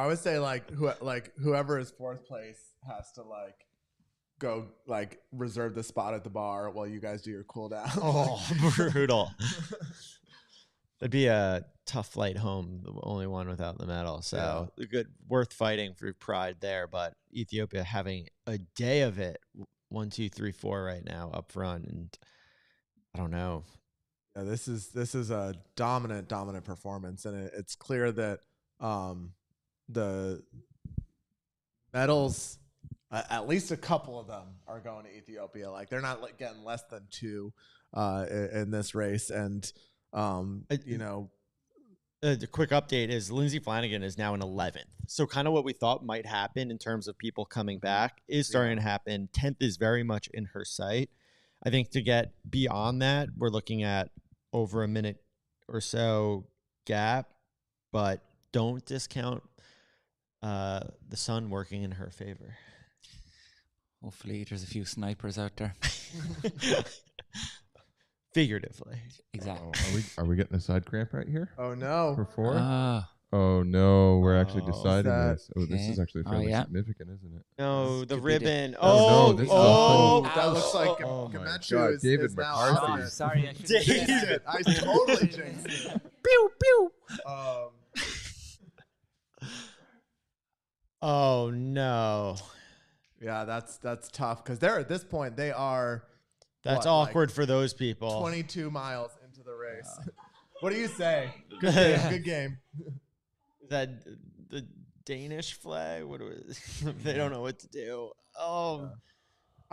would say whoever is 4th place has to go reserve the spot at the bar while you guys do your cool down. Oh, brutal. That'd be a tough flight home, the only one without the medal. So good, worth fighting for pride there. But Ethiopia having a day of it, 1, 2, 3, 4 right now up front, and I don't know. Yeah, this is a dominant performance, and it's clear that the medals at least a couple of them are going to Ethiopia. Like they're not like getting less than 2 in this race. And the quick update is Lindsay Flanagan is now in 11th. So kind of what we thought might happen in terms of people coming back is starting to happen. 10th is very much in her sight. I think to get beyond that, we're looking at over a minute or so gap, but don't discount the sun working in her favor. Hopefully there's a few snipers out there. Figuratively. Exactly. Are we getting a side cramp right here? Oh no. For 4? Ah, Oh no, we're actually deciding that- this. Oh, this is okay. actually Oh, fairly yeah. significant, isn't it? No, the could be the- ribbon. Oh, no, this is a whole- That looks like Oh my Gamechu God, is David now McCarthy. on Oh, it. sorry, I should David, I totally jinxed it. Pew, pew. Oh, no. Yeah, that's tough because they're at this point they are That's what, awkward for those people. 22 miles into the race. What do you say? Good game. Good game. Is that the Danish flag? What they don't know what to do. Oh.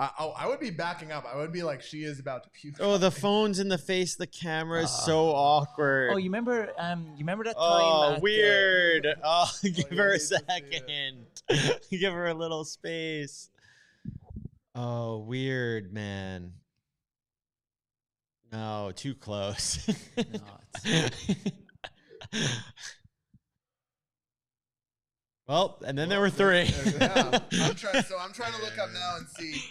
I would be backing up. I would be like, she is about to puke. Oh, the phone's in the face. The camera is so awkward. Oh, you remember that time? Oh, at, weird. Oh, give you her a need to see second. Give her a little space. Oh, weird, man. No, too close. Well, and then there were 3. Yeah. I'm trying to look up now and see.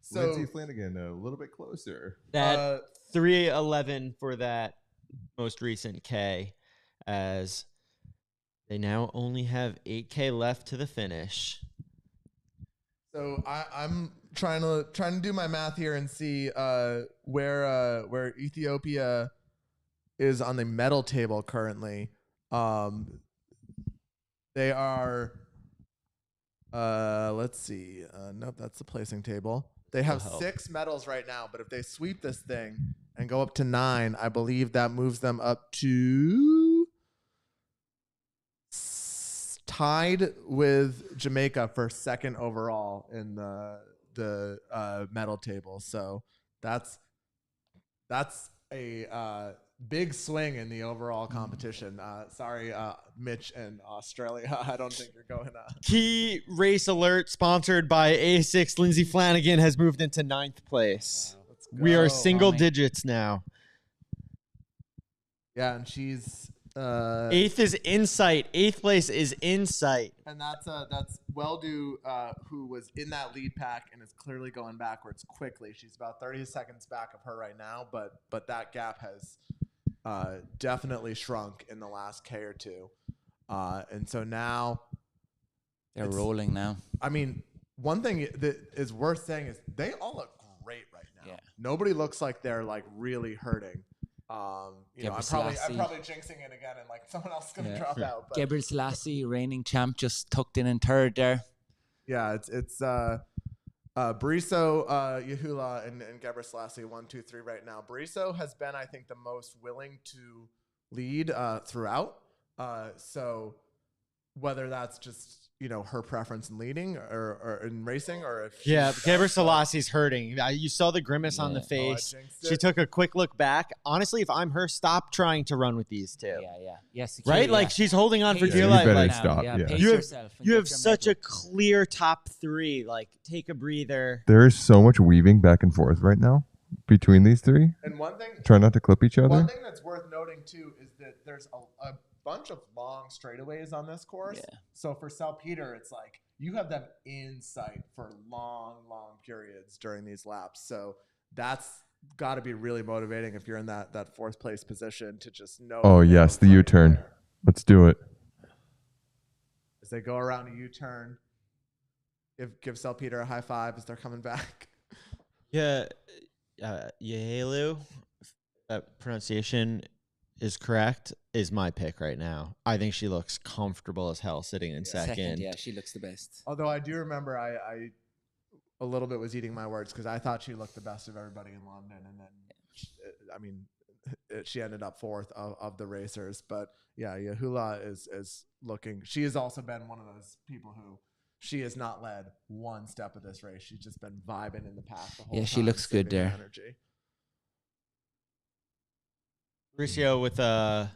So Lindsay Flanagan a little bit closer. That 3:11 for that most recent K, as they now only have 8K left to the finish. So I'm trying to do my math here and see where Ethiopia is on the medal table currently. They are let's see. Nope, that's the placing table. They have 6 medals right now, but if they sweep this thing and go up to 9, I believe that moves them up to tied with Jamaica for 2nd overall in the medal table. So that's a big swing in the overall competition. Sorry, Mitch and Australia. I don't think you're going to. Key race alert sponsored by A6. Lindsay Flanagan has moved into 9th place. Let's We are go. single Mommy. digits now. Yeah, and she's 8th is in sight. 8th place is in sight. and that's Weldu, who was in that lead pack and is clearly going backwards quickly. She's about 30 seconds back of her right now, but that gap has definitely shrunk in the last K or 2. And so now They're rolling now. I mean, one thing that is worth saying is they all look great right now. Yeah. Nobody looks like they're like really hurting. I'm probably jinxing it again, and like someone else is gonna drop out. But Gebre Selassie, reigning champ, just tucked in 3rd there. yeah, it's Briso, Yahula, and Gebre Selassie 1, 2, 3 right now. Briso has been, I think, the most willing to lead throughout. So whether that's just her preference in leading or in racing, or if Gebre Selassie's hurting. You saw the grimace on the I face. jinxed She it. took a quick look back. Honestly, if I'm her, stop trying to run with these 2. Yeah. Yes. Right? Like she's holding on for Pace dear you life. better Like, stop. Yeah, Yeah. pace You have- yourself and you get have your such a medal. clear top 3. Like, take a breather. There is so much weaving back and forth right now between these 3. And one thing Try not to clip each other. One thing that's worth noting too is that there's a bunch of long straightaways on this course. Yeah. So for Salpeter, it's like you have them in sight for long periods during these laps. So that's got to be really motivating if you're in that 4th place position to just know. Oh, that yes, it's the right U-turn. there. Let's do it. As they go around a U-turn, give Salpeter a high five as they're coming back. Yeah, Yahelu, that pronunciation is correct, is my pick right now. I think she looks comfortable as hell sitting in second. Yeah, she looks the best. Although I do remember I a little bit was eating my words because I thought she looked the best of everybody in London, and then she ended up 4th of the racers. But yeah, Yahula is looking. She has also been one of those people who she has not led one step of this race. She's just been vibing in the pack the whole time. Yeah, she looks good saving there. Energy. Mauricio with the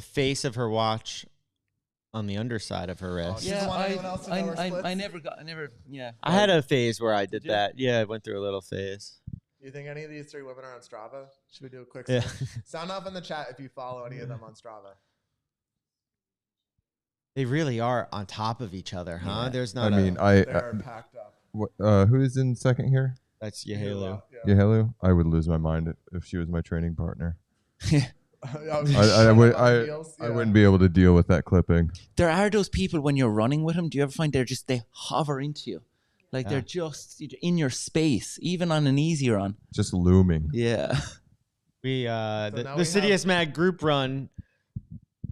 face of her watch on the underside of her wrist. She doesn't want anyone else to know her splits? Yeah. I had a phase where I did that. Yeah, I went through a little phase. You think any of these 3 women are on Strava? Should we do a quick Yeah. sound off in the chat if you follow any of them on Strava? They really are on top of each other, huh? Yeah. There's I not mean, They're packed up. who is in second here? that's Yehalu. Yeah. Yehelu? I would lose my mind if she was my training partner. I I wouldn't be able to deal with that clipping. There are those people when you're running with them. Do you ever find they hover into you? Like they're just in your space, even on an easy run. Just looming. Yeah. We now the we CITIUS Mag group run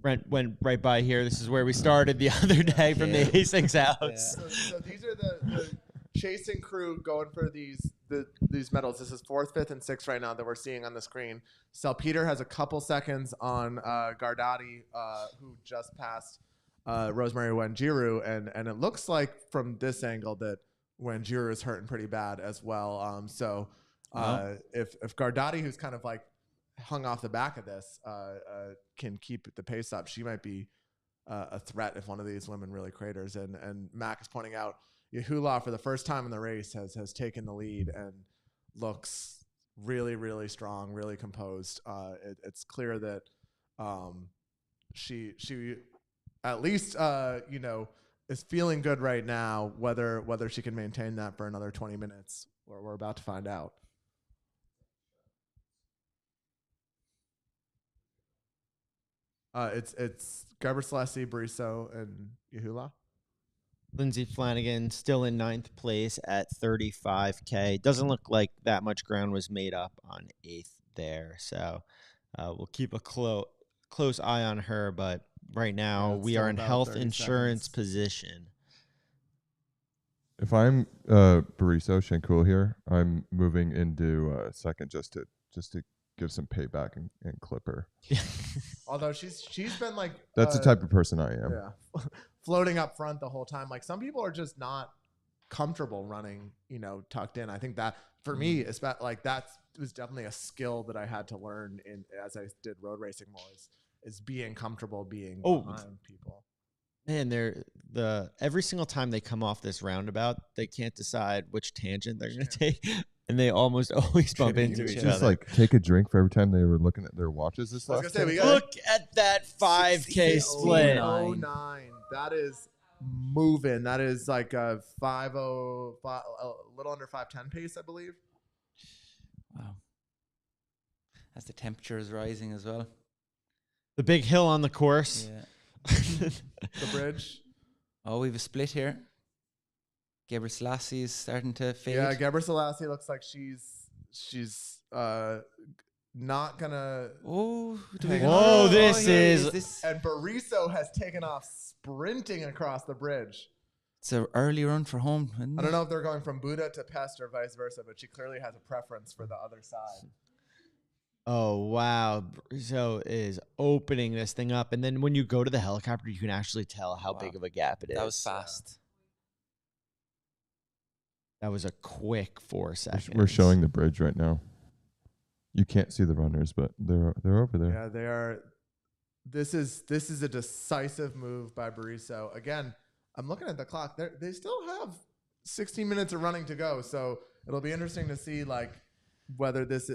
went right by here. This is where we started the other day from the A6 house. So these are the chasing crew going for these medals. This is 4th, 5th, and 6th right now that we're seeing on the screen. Salpeter has a couple seconds on Gardati, who just passed Rosemary Wanjiru, and it looks like from this angle that Wanjiru is hurting pretty bad as well. If Gardati, who's kind of like hung off the back of this, can keep the pace up, she might be a threat if one of these women really craters. And Mac is pointing out Yehula for the first time in the race has taken the lead and looks really, really strong, really composed. It's clear that she at least is feeling good right now. Whether she can maintain that for another 20 minutes, we're about to find out. It's Gebrselassie, Bariso, and Yehula. Lindsay Flanagan still in 9th place at 35K. Doesn't look like that much ground was made up on 8th there. So we'll keep a close eye on her. But right now we are in health insurance position. If I'm Bariso Shankul here, I'm moving into second just to give some payback and clip her. Although she's been like that's the type of person I am. Yeah, floating up front the whole time. Like some people are just not comfortable running, tucked in. I think that for me, that was definitely a skill that I had to learn as I did road racing more. Is being comfortable being behind people. Man, every single time they come off this roundabout, they can't decide which tangent they're going to take, and they almost always bump into each other. Just like take a drink for every time they were looking at their watches this last time. Look at that 5K split. 16:09. That is moving. That is like a 5:05, a little under 5:10 pace, I believe. Wow. As the temperature is rising as well. The big hill on the course. Yeah. The bridge. Oh, we have a split here. Gebrselassie is starting to fade. Yeah, Gebrselassie looks like she's not gonna. Oh, this is. And Bariso has taken off sprinting across the bridge. It's an early run for home. I don't know if they're going from Buda to Pest or vice versa, but she clearly has a preference for the other side. Oh, wow. So is opening this thing up. And then when you go to the helicopter, you can actually tell how big of a gap it is. That was fast. That was a quick 4 seconds. We're showing the bridge right now. You can't see the runners, but they're over there. Yeah, they are. This is a decisive move by Bariso. Again, I'm looking at the clock. They still have 16 minutes of running to go. So it'll be interesting to see whether this,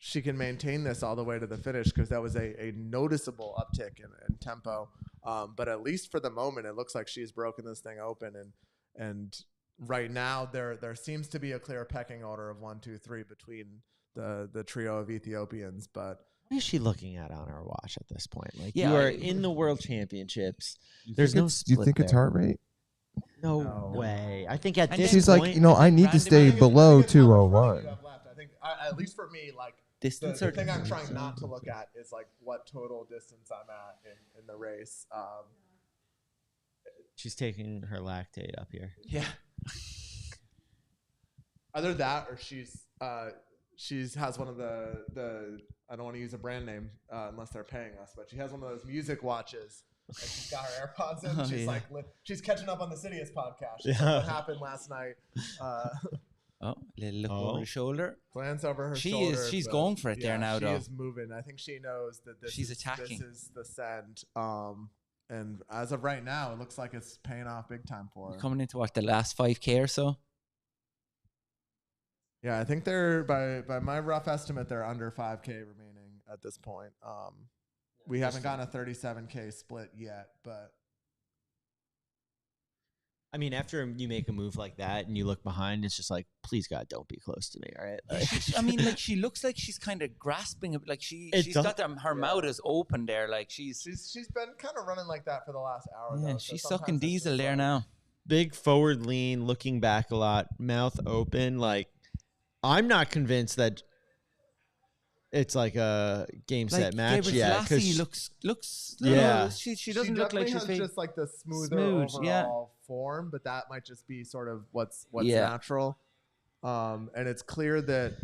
she can maintain this all the way to the finish, because that was a noticeable uptick in tempo. But at least for the moment, it looks like she's broken this thing open. And right now, there seems to be a clear pecking order of 1, 2, 3 between the trio of Ethiopians. But what is she looking at on her watch at this point? Yeah, you are in the World Championships. There's no split. Do you think it's heart rate? No way. I think at this She's point, like, I need to stay below 201. I think, at least for me, distance. The thing I'm trying not to look at is what total distance I'm at in the race. she's taking her lactate up here. Yeah. Either that, or she's has one of the I don't want to use a brand name unless they're paying us, but she has one of those music watches and she's got her AirPods in. Oh, She's yeah. she's catching up on the CITIUS podcast. She's Yeah. like, what happened last night? Little look over the shoulder. Glance over her She's shoulder. she's but going for it there now, though. She is moving. I think she knows that She's attacking. This is the send. And as of right now, it looks like it's paying off big time for her. Coming into what, the last 5K or so? Yeah, I think they're by my rough estimate, they're under 5K remaining at this point. We haven't gotten a 37K split yet, but I mean, after you make a move like that and you look behind, it's just like, please God, don't be close to me, all right? Like, I mean, like, she looks like she's kind of grasping it. Like she's got her mouth is open there. Like she's been kind of running like that for the last hour. yeah, though, she's so sucking sometimes it's diesel just there like- now. big forward lean, looking back a lot, mouth open. Like, I'm not convinced that it's like a game set match Gabriel yet. Selassie looks Yeah. she doesn't look like definitely she's has fake. just like the smoother Smooth, overall yeah. form, but that might just be sort of what's Yeah. natural. And it's clear that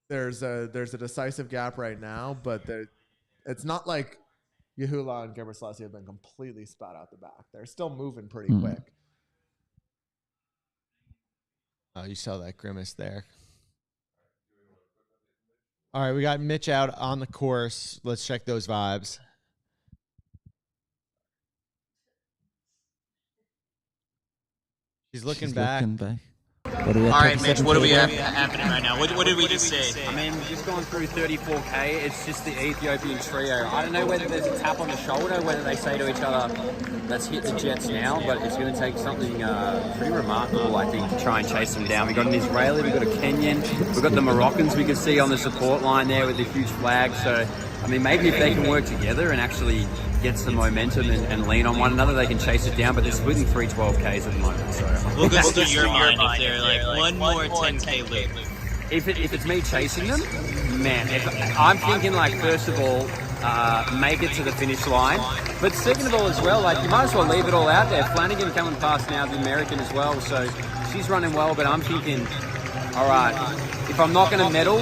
there's a decisive gap right now, but it's not like Yehula and Gabriel Selassie have been completely spat out the back. They're still moving pretty quick. Oh, you saw that grimace there. All right, we got Mitch out on the course. Let's check those vibes. She's looking back. What are we at, All right, Mitch, 37K what do we there? have happening right now? What did we just say? I mean, we've just gone through 34K. It's just the Ethiopian trio. I don't know whether there's a tap on the shoulder, whether they say to each other, let's hit the Jets now, but it's going to take something pretty remarkable, I think, to try and chase them down. We've got an Israeli, we've got a Kenyan, we've got the Moroccans we can see on the support line there with the huge flag. So, I mean, maybe if they can work together and actually get some momentum and lean on one another, they can chase it down, but they're splitting 312Ks at the moment. So What goes through your mind if they're like one more 10K loop? if it's me chasing them, man, I'm thinking, like, first of all, make it to the finish line. But second of all as well, like, you might as well leave it all out there. Flanagan coming past now, the American as well, so she's running well, but I'm thinking, all right, if I'm not going to medal,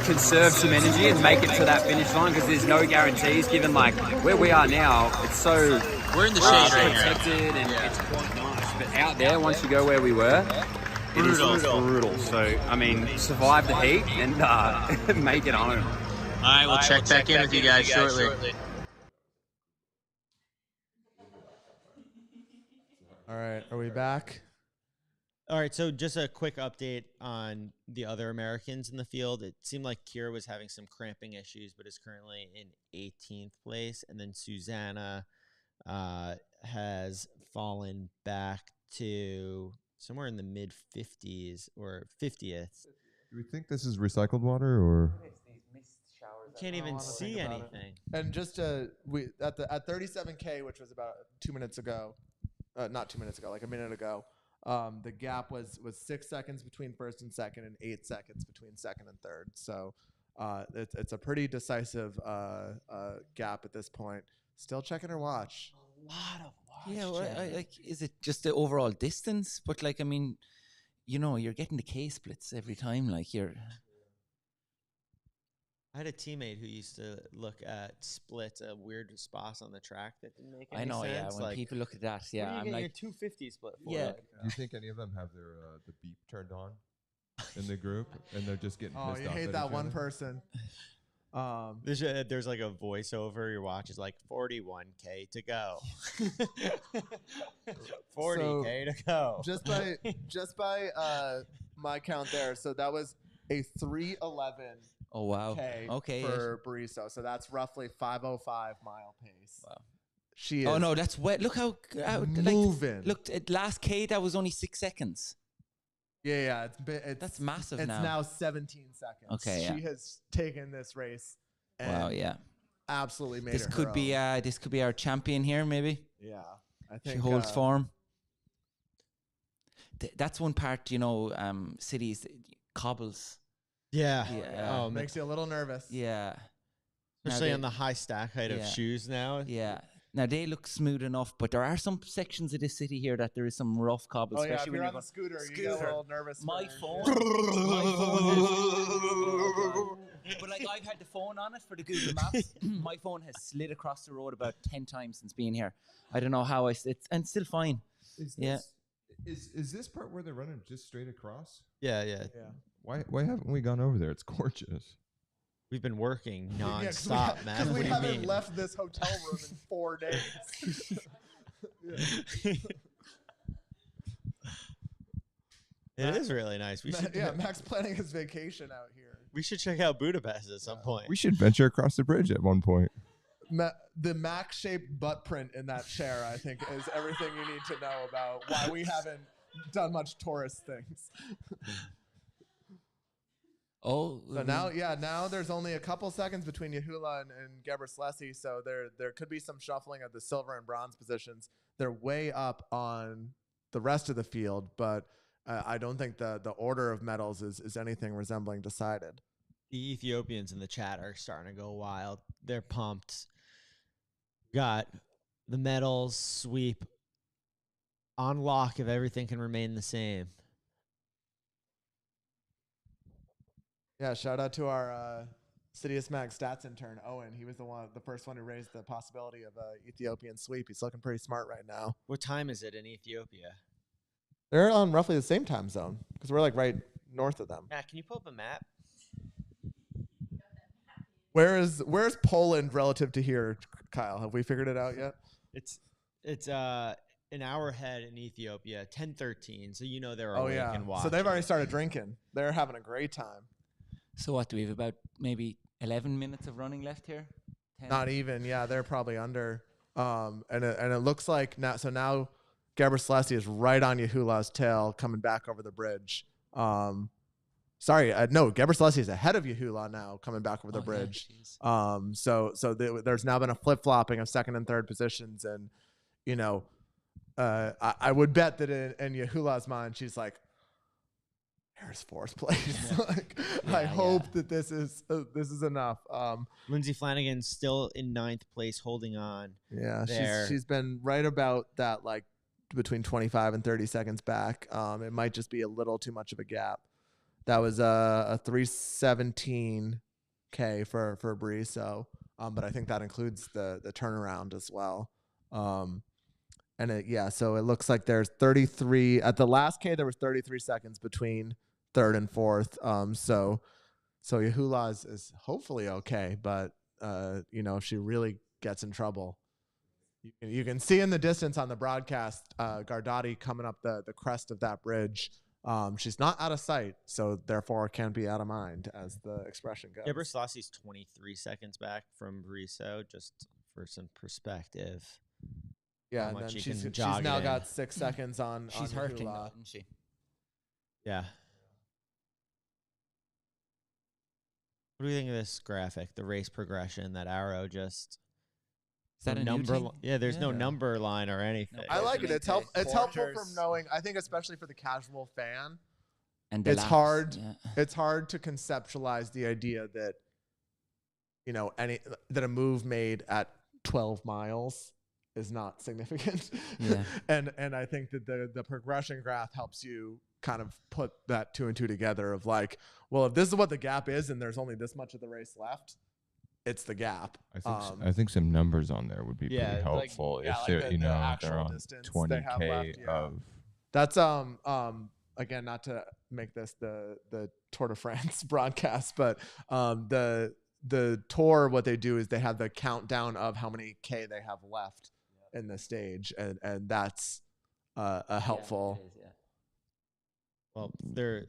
conserve some energy and make it to that finish line, because there's no guarantees given, like, where we are now. It's so We're in the shade right here. protected and it's quite nice. But out there, once you go where we were, it is brutal. So, I mean, survive the heat and make it home. All right, we'll check back in with you guys shortly. All right, are we back? All right, so just a quick update on the other Americans in the field. It seemed like Kira was having some cramping issues, but is currently in 18th place. And then Susanna has fallen back to somewhere in the mid-50s or 50th. Do we think this is recycled water or? You can't even see anything. And just we at 37K, which was about 2 minutes ago, not 2 minutes ago, like a minute ago. The gap was 6 seconds between first and second, and 8 seconds between second and third. So it's a pretty decisive gap at this point. Still checking her watch. A lot of watch. Yeah, well, like, is it just the overall distance? But, like, I mean, you're getting the K splits every time. Like, I had a teammate who used to look at splits, weird spots on the track that didn't make any I know, sense. yeah. When Like, people look at that, yeah, what are you I'm getting like, your 250 split for? Yeah. Like, Do you think any of them have their the beep turned on in the group, and they're just getting Oh, pissed you off hate at that each one other? person. there's like a voiceover. Your watch is like 41K to go. 40K to go. Just by my count there. So that was a 311. oh wow, Okay, for Bariso. So that's roughly 505 mile pace. Wow. She is. Oh no, that's wet. Look how moving. Like, look at last K. That was only 6 seconds. Yeah. It's That's massive It's now. now 17 seconds. Okay, She has taken this race. And Wow, yeah. absolutely made This it could her be own. this could be our champion here. Maybe Yeah, I think she holds uh, form. That's one part, cities cobbles. Yeah. Yeah. Oh, Makes you a little nervous. Yeah. especially Now on the high stack height of Yeah. shoes now. Yeah. Now they look smooth enough, but there are some sections of this city here that there is some rough cobbles. Oh yeah, if especially you're when on the scooter, you get a Scooter. little nervous. My for- phone. My phone is, but like I I've had the phone on it for the Google Maps. My phone has slid across the road about 10 times since being here. I don't know how it's still fine. Is this part where they're running just straight across? Yeah. Why haven't we gone over there? It's gorgeous. We've been working nonstop, man. Because What we do you haven't mean? left this hotel room in 4 days. It is really nice. We should, Mac's planning his vacation out here. we should check out Budapest at some point. We should venture across the bridge at one point. The Mac-shaped butt print in that chair, I think, is everything you need to know about why we haven't done much tourist things. Oh, So now there's only a couple seconds between Yehula and Gebrselassie, so there could be some shuffling of the silver and bronze positions. They're way up on the rest of the field, but I don't think the order of medals is anything resembling decided. The Ethiopians in the chat are starting to go wild. They're pumped. Got the medals sweep on lock if everything can remain the same. Yeah, shout out to our CITIUS Mag stats intern, Owen. He was the first one who raised the possibility of a Ethiopian sweep. He's looking pretty smart right now. What time is it in Ethiopia? They're on roughly the same time zone because we're like right north of them. Matt, can you pull up a map? Where's Poland relative to here, Kyle? Have we figured it out yet? It's an hour ahead in Ethiopia, 10:13. So you know they're awake and watching. So they've already started drinking. They're having a great time. so what do we have? About maybe 11 minutes of running left here. 10? Not even. Yeah, they're probably under. And it looks like now. So now Gebrselassie is right on Yehula's tail, coming back over the bridge. No, Gebrselassie is ahead of Yehula now, coming back over the bridge. Yeah, There's now been a flip flopping of second and third positions, and I would bet that in Yehula's mind, she's like, "There's fourth place." I hope that this is enough. Lindsay Flanagan's still in 9th place, holding on. Yeah, there. she's been right about that, like between 25 and 30 seconds back. It might just be a little too much of a gap. That was a 3:17 K for Briso, but I think that includes the turnaround as well. So it looks like there's 33 at the last K. There was 33 seconds between third and fourth. So Yehula is hopefully okay, but if she really gets in trouble, you can see in the distance on the broadcast Gardati coming up the crest of that bridge. She's not out of sight, so therefore can't be out of mind, as the expression goes. Gebrselassie 23 seconds back from Briso, just for some perspective. Yeah, how and then much you she's can jog now it in. got 6 seconds on. she's on hurting, Yehula. though, isn't she? Yeah. What do you think of this graphic? The race progression, that arrow just. Is that a new number? thing? Yeah, there's no number line or anything. I like it. It's helpful Quarters. from knowing. I think especially for the casual fan, And the it's laps, hard. yeah. It's hard to conceptualize the idea that that a move made at 12 miles is not significant. Yeah. and I think that the progression graph helps you kind of put that 2 and 2 together of like, well, if this is what the gap is and there's only this much of the race left, it's the gap. I think some numbers on there would be pretty helpful if they're the they're actual on distance they have 20K left, yeah. of. That's again, not to make this the Tour de France broadcast, but the tour, what they do is they have the countdown of how many K they have left in the stage, and that's a helpful. Yeah, it is, yeah. Well, they're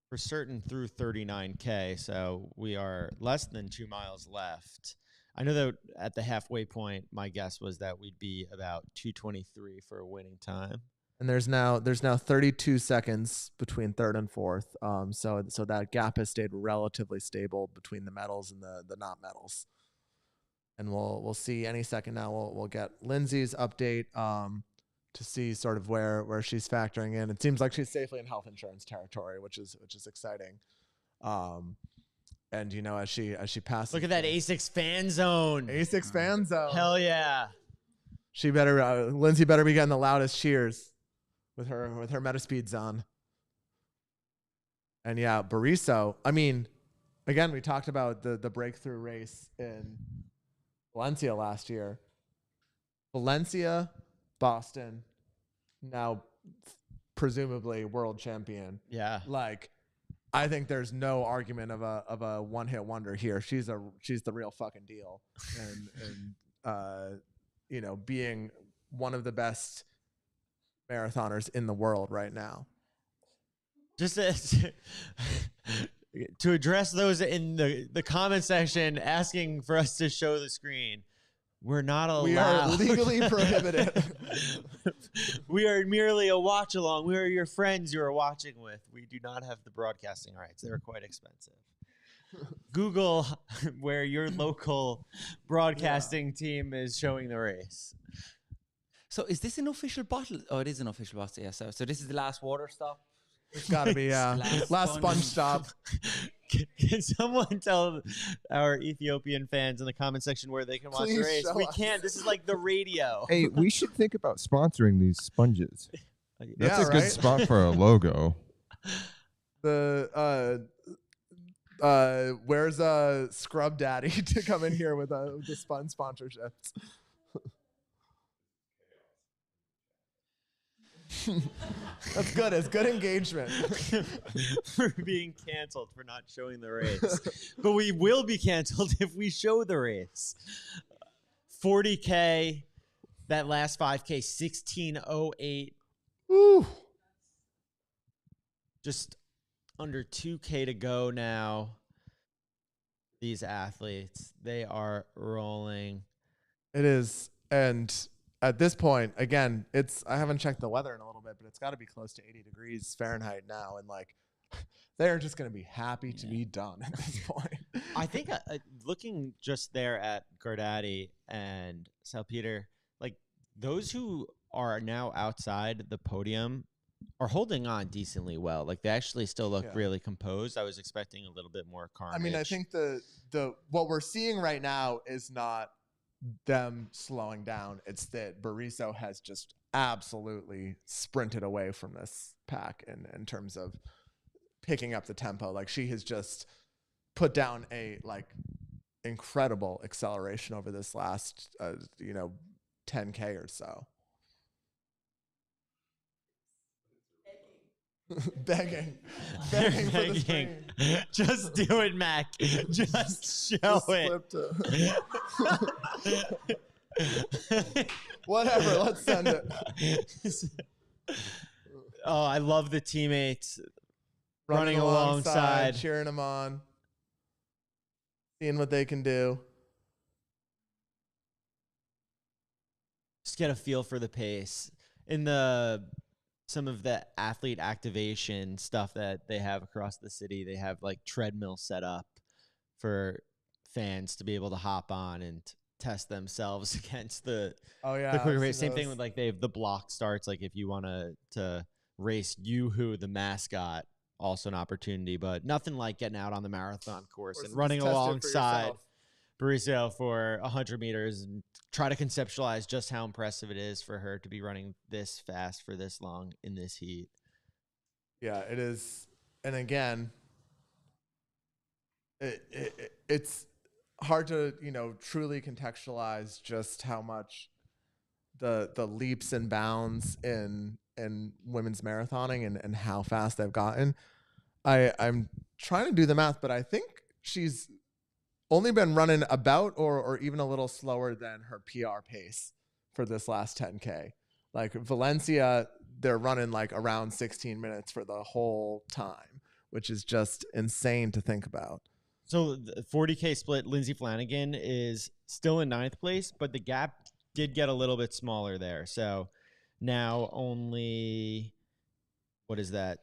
for certain through 39K, so we are less than 2 miles left. I know that at the halfway point, my guess was that we'd be about 2:23 for a winning time. And there's now 32 seconds between third and fourth. So that gap has stayed relatively stable between the medals and the not medals. And we'll see any second now. We'll get Lindsay's update to see sort of where she's factoring in. It seems like she's safely in health insurance territory, which is exciting. And as she passes, Look at that A6 fan zone. A6 fan zone. Hell yeah. She better Lindsay better be getting the loudest cheers with her Metaspeeds on. And yeah, Briso, I mean, again, we talked about the breakthrough race in Valencia last year. Valencia, Boston, now presumably world champion. Yeah. Like, I think there's no argument of a one-hit wonder here. She's the real fucking deal, and you know, being one of the best marathoners in the world right now. Just to address those in the comment section asking for us to show the screen, we're not allowed. We are legally prohibited. We are merely a watch along. We are your friends you are watching with. We do not have the broadcasting rights. They're quite expensive. Google where your local broadcasting team is showing the race. So is this an official bottle? Oh, it is an official bottle. Yeah. So this is the last water stop. It's got to be, last sponge stop. Can someone tell our Ethiopian fans in the comment section where they can watch the race? We can't. This is like the radio. Hey, we should think about sponsoring these sponges. That's a good right? spot for a logo. Where's Scrub Daddy to come in here with the sponsorships? That's good. It's good engagement. We're being canceled for not showing the race. But we will be canceled if we show the race. 40K, that last 5K, 16:08. Woo. Just under 2K to go now. These athletes, they are rolling. It is. And at this point, again, I haven't checked the weather in a little bit, but it's got to be close to 80 degrees Fahrenheit now. And like, they're just going to be happy to be done at this point. I think looking just there at Gardati and Salpeter, like those who are now outside the podium are holding on decently well. Like they actually still look really composed. I was expecting a little bit more carnage. I mean, I think the what we're seeing right now is not them slowing down. It's that Bariso has just absolutely sprinted away from this pack in terms of picking up the tempo. Like she has just put down a like incredible acceleration over this last 10K or so. begging for the screen. Just do it, Mac. Just show it. Whatever, let's send it. Oh, I love the teammates running alongside, cheering them on, seeing what they can do. Just get a feel for the pace. In some of the athlete activation stuff that they have across the city, they have like treadmill set up for fans to be able to hop on and test themselves against the quicker race. Same thing with like they have the block starts. Like if you want to race Yoo-Hoo, the mascot, also an opportunity, but nothing like getting out on the marathon course and running alongside Bariso for 100 meters and try to conceptualize just how impressive it is for her to be running this fast for this long in this heat. Yeah, it is. And again, it's hard to, truly contextualize just how much the leaps and bounds in women's marathoning and how fast they've gotten. I'm trying to do the math, but I think she's only been running about or even a little slower than her PR pace for this last 10K. Like Valencia, they're running like around 16 minutes for the whole time, which is just insane to think about. So the 40K split, Lindsay Flanagan is still in 9th place, but the gap did get a little bit smaller there. So now only, what is that?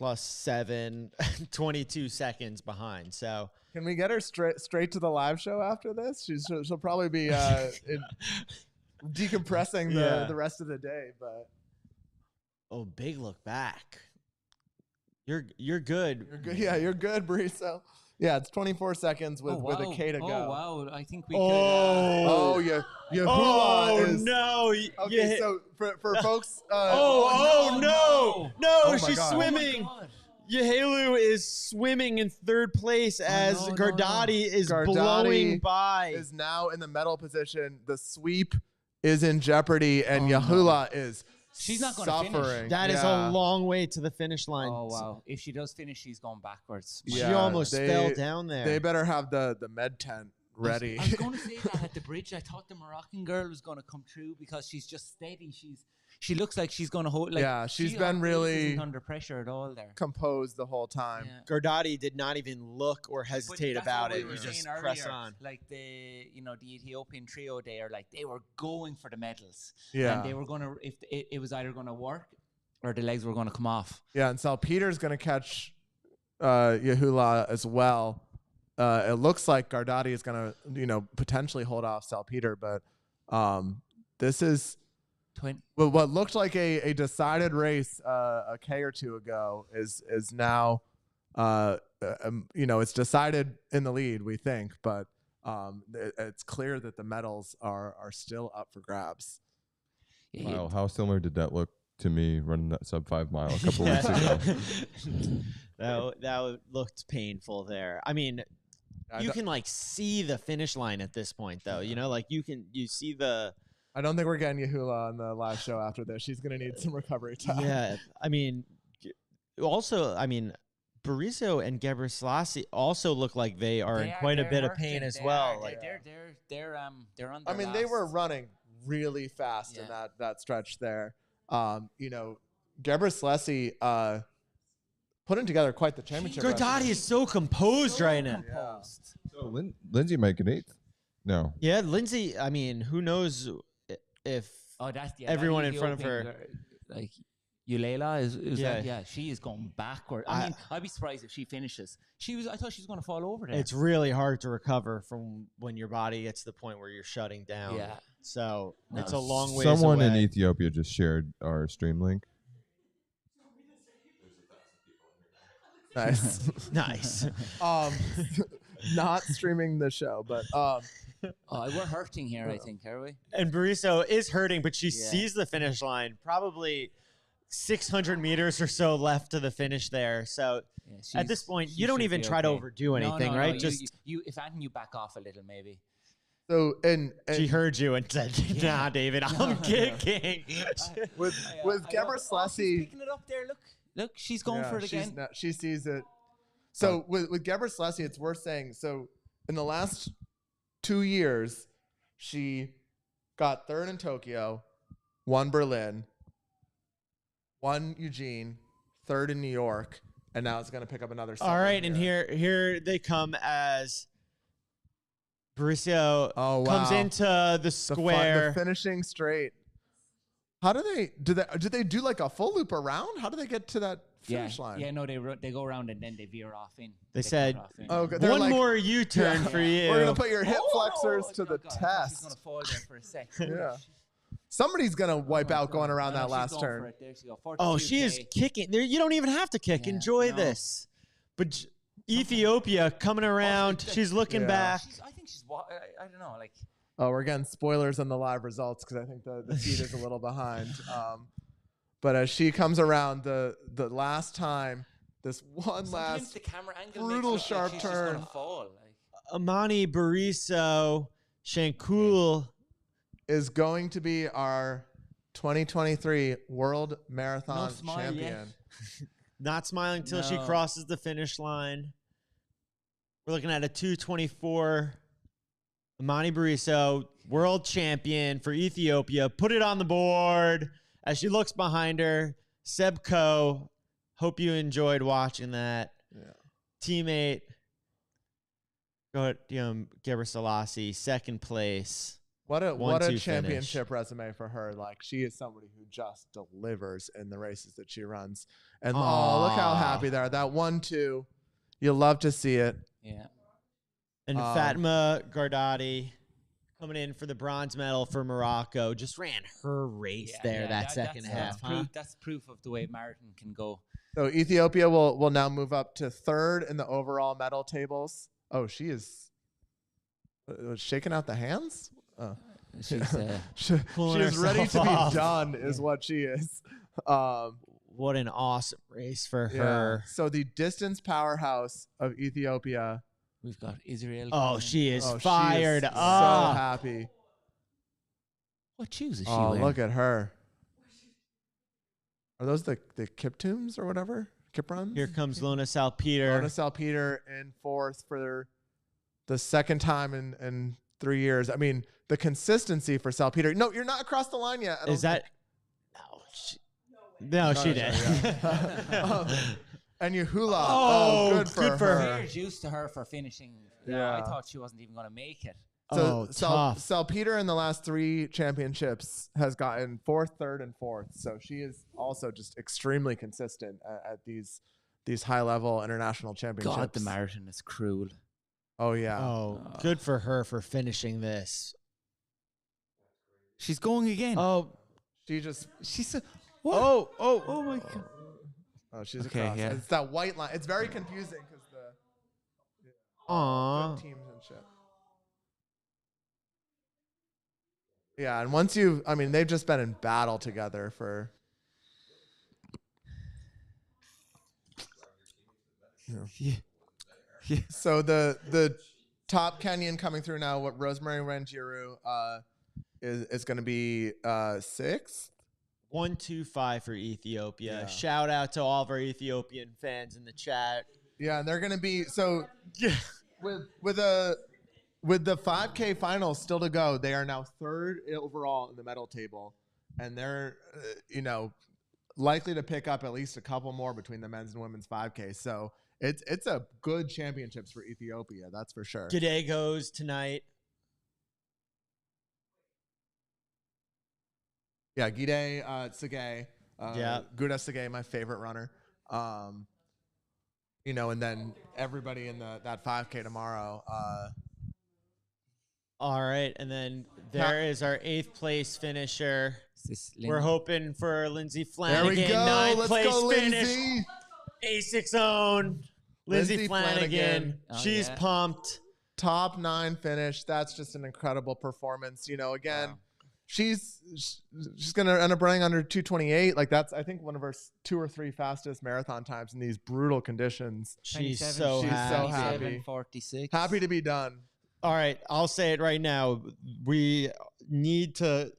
+7, 22 seconds behind. So can we get her straight to the live show after this? She'll probably be decompressing the rest of the day. But big look back. You're good. You're good. Yeah, you're good, Bariso. Yeah, it's 24 seconds with a K to go. Oh wow! I think we could. No! Okay, so for folks. No! Oh She's God. swimming. Oh Yehelu is swimming in third place as Gardati is blowing by. Is now in the medal position. The sweep is in jeopardy, and Yehula is She's not going to suffering. finish. That is a long way to the finish line. Oh, wow. If she does finish, she's going backwards. She almost fell down there. They better have the med tent ready. I was going to say that at the bridge. I thought the Moroccan girl was going to come through because she's just steady. She looks like she's going to hold. Like, she's been really under pressure at all there. Composed the whole time. Yeah. Gardati did not even look or hesitate about it. We He just earlier, press on. Like the Ethiopian trio there, like they were going for the medals. Yeah. And they were going to, if it was either going to work or the legs were going to come off. Yeah, and Salpeter's going to catch Yehula as well. It looks like Gardati is going to, potentially hold off Salpeter, but this is what looked like a decided race a K or two ago is now, it's decided in the lead, we think, but it's clear that the medals are still up for grabs. Wow, how similar did that look to me running that sub 5 mile a couple weeks ago? That looked painful there. I mean, you can see the finish line at this point, though. You see the. I don't think we're getting Yehula on the live show after this. She's going to need some recovery time. Yeah, I mean, also, Berizzo and Gebrselassie also look like they are in quite a bit of pain as well. They're on their they were running really fast in that stretch there. Gebrselassie putting together quite the championship. Gardati is so composed right now. Yeah. So Lindsay might get 8th. No. Yeah, Lindsay. I mean, who knows if everyone in front of her, like Yulela is she is going backward. I mean, I'd be surprised if she finishes. I thought she was going to fall over there. It's really hard to recover from when your body gets to the point where you're shutting down. Yeah. So it's a long way. Someone away. in Ethiopia just shared our stream link. Nice. Nice. Not streaming the show, but we're hurting here, I think, are we? And Berizzo is hurting, but she sees the finish line. Probably 600 meters or so left to the finish there. So at this point, you don't even try to overdo anything, right? Just if anything, you back off a little, maybe. So and she heard you and said, "Nah, David, I'm kicking." With Gebrselassie picking it up there. Look, she's going for it again. She sees it. So with Gebrselassie, it's worth saying. So in the last 2 years, she got 3rd in Tokyo, 1 Berlin, 1 Eugene, 3rd in New York, and now it's going to pick up another. All right, and here they come as Berizzo comes into the square, the finishing straight. How do they do like a full loop around? How do they get to that finish line? Yeah, no, they go around and then they veer off in. They said, one more U-turn for you. We're going to put your hip flexors to the test. She's going to fall there for a second. Yeah. Somebody's going to wipe out going around that last turn. She is kicking. There, you don't even have to kick. Enjoy this. But Ethiopia coming around. She's looking back. I think she's, I don't know, like. Oh, we're getting spoilers on the live results because I think the feed is a little behind. But as she comes around the last time, this last the camera angle brutal sharp turn. Fall, like. Amani Berizzo Shankul is going to be our 2023 World Marathon champion. Not smiling till she crosses the finish line. We're looking at a 2:24. Amani Berizzo, world champion for Ethiopia. Put it on the board as she looks behind her. Sebco, hope you enjoyed watching that. Yeah. Teammate, Gebrselassie, 2nd place. What a championship resume for her. Like, she is somebody who just delivers in the races that she runs. And look how happy they are. That 1-2, you love to see it. Yeah. And Fatma Gardati coming in for the bronze medal for Morocco. Just ran her race that second half. That's proof of the way marathon can go. So Ethiopia will now move up to 3rd in the overall medal tables. Oh, she is shaking out the hands? Oh. She's she is ready to be done is what she is. what an awesome race for her. So the distance powerhouse of Ethiopia. We've got Israel. Oh, she is She fired is up. So happy. What shoes is she Oh, wearing? look at her. Are those the Kiptums or whatever? Kipruns? Here comes Lona Salpeter. Lona Salpeter in fourth for the second time in 3 years. I mean, the consistency for Salpeter. No, you're not across the line yet. Is that? No, she did. And Yahula. Oh, good for her. Cheers used to her for finishing. Yeah. I thought she wasn't even going to make it. So tough. Salpeter in the last 3 championships has gotten fourth, third, and fourth. So she is also just extremely consistent at these high level international championships. God, the marathon is cruel. Oh yeah. Oh, good for her for finishing this. She's going again. Oh, She's a, oh my God. Oh, she's Okay, across. yeah. It's that white line. It's very confusing because the aw. good teams and shit. Yeah, and once they've just been in battle together for. Yeah. So the top Kenyan coming through now, what Rosemary Rangiru is going to be 6th. 1-2-5 for Ethiopia. Yeah. Shout out to all of our Ethiopian fans in the chat. Yeah, and they're going to be with the 5K finals still to go. They are now 3rd overall in the medal table, and they're likely to pick up at least a couple more between the men's and women's 5K. So it's a good championships for Ethiopia, that's for sure. G'day goes tonight. Yeah, Gide Tsegay. Yeah. Guda Tsegay, my favorite runner. And then everybody in that 5K tomorrow. All right, and then there is our 8th place finisher. We're Lindsay? hoping for Lindsay There Flanagan. we go. 9th Let's place go, finish. Lindsay. ASIC's own Lindsay Lindsay Flanagan. Flanagan. Oh, She's yeah. pumped. Top 9 finish. That's just an incredible performance. Again, Wow. she's going to end up running under 2:28. Like that's, I think, one of her 2 or 3 fastest marathon times in these brutal conditions. She's 27, so she's happy. so happy. 46. Happy to be done. All right, I'll say it right now. We need to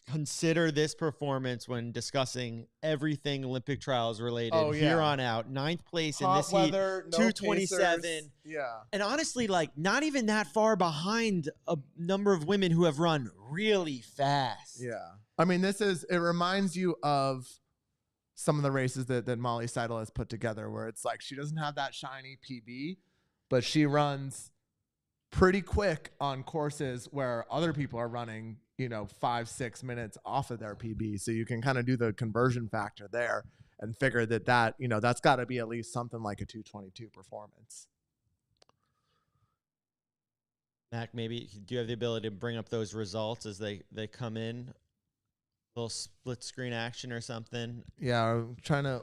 consider this performance when discussing everything Olympic trials related Oh, yeah. here on out. 9th place in Hot this weather, heat, no 227. pacers. Yeah. And honestly, not even that far behind a number of women who have run really fast. Yeah. I mean, it reminds you of some of the races that Molly Seidel has put together where it's like she doesn't have that shiny PB, but she runs pretty quick on courses where other people are running, 5-6 minutes off of their PB. So you can kind of do the conversion factor there and figure that that's got to be at least something like a 222 performance. Mac, maybe do you have the ability to bring up those results as they come in? A little split screen action or something? Yeah. I'm trying to,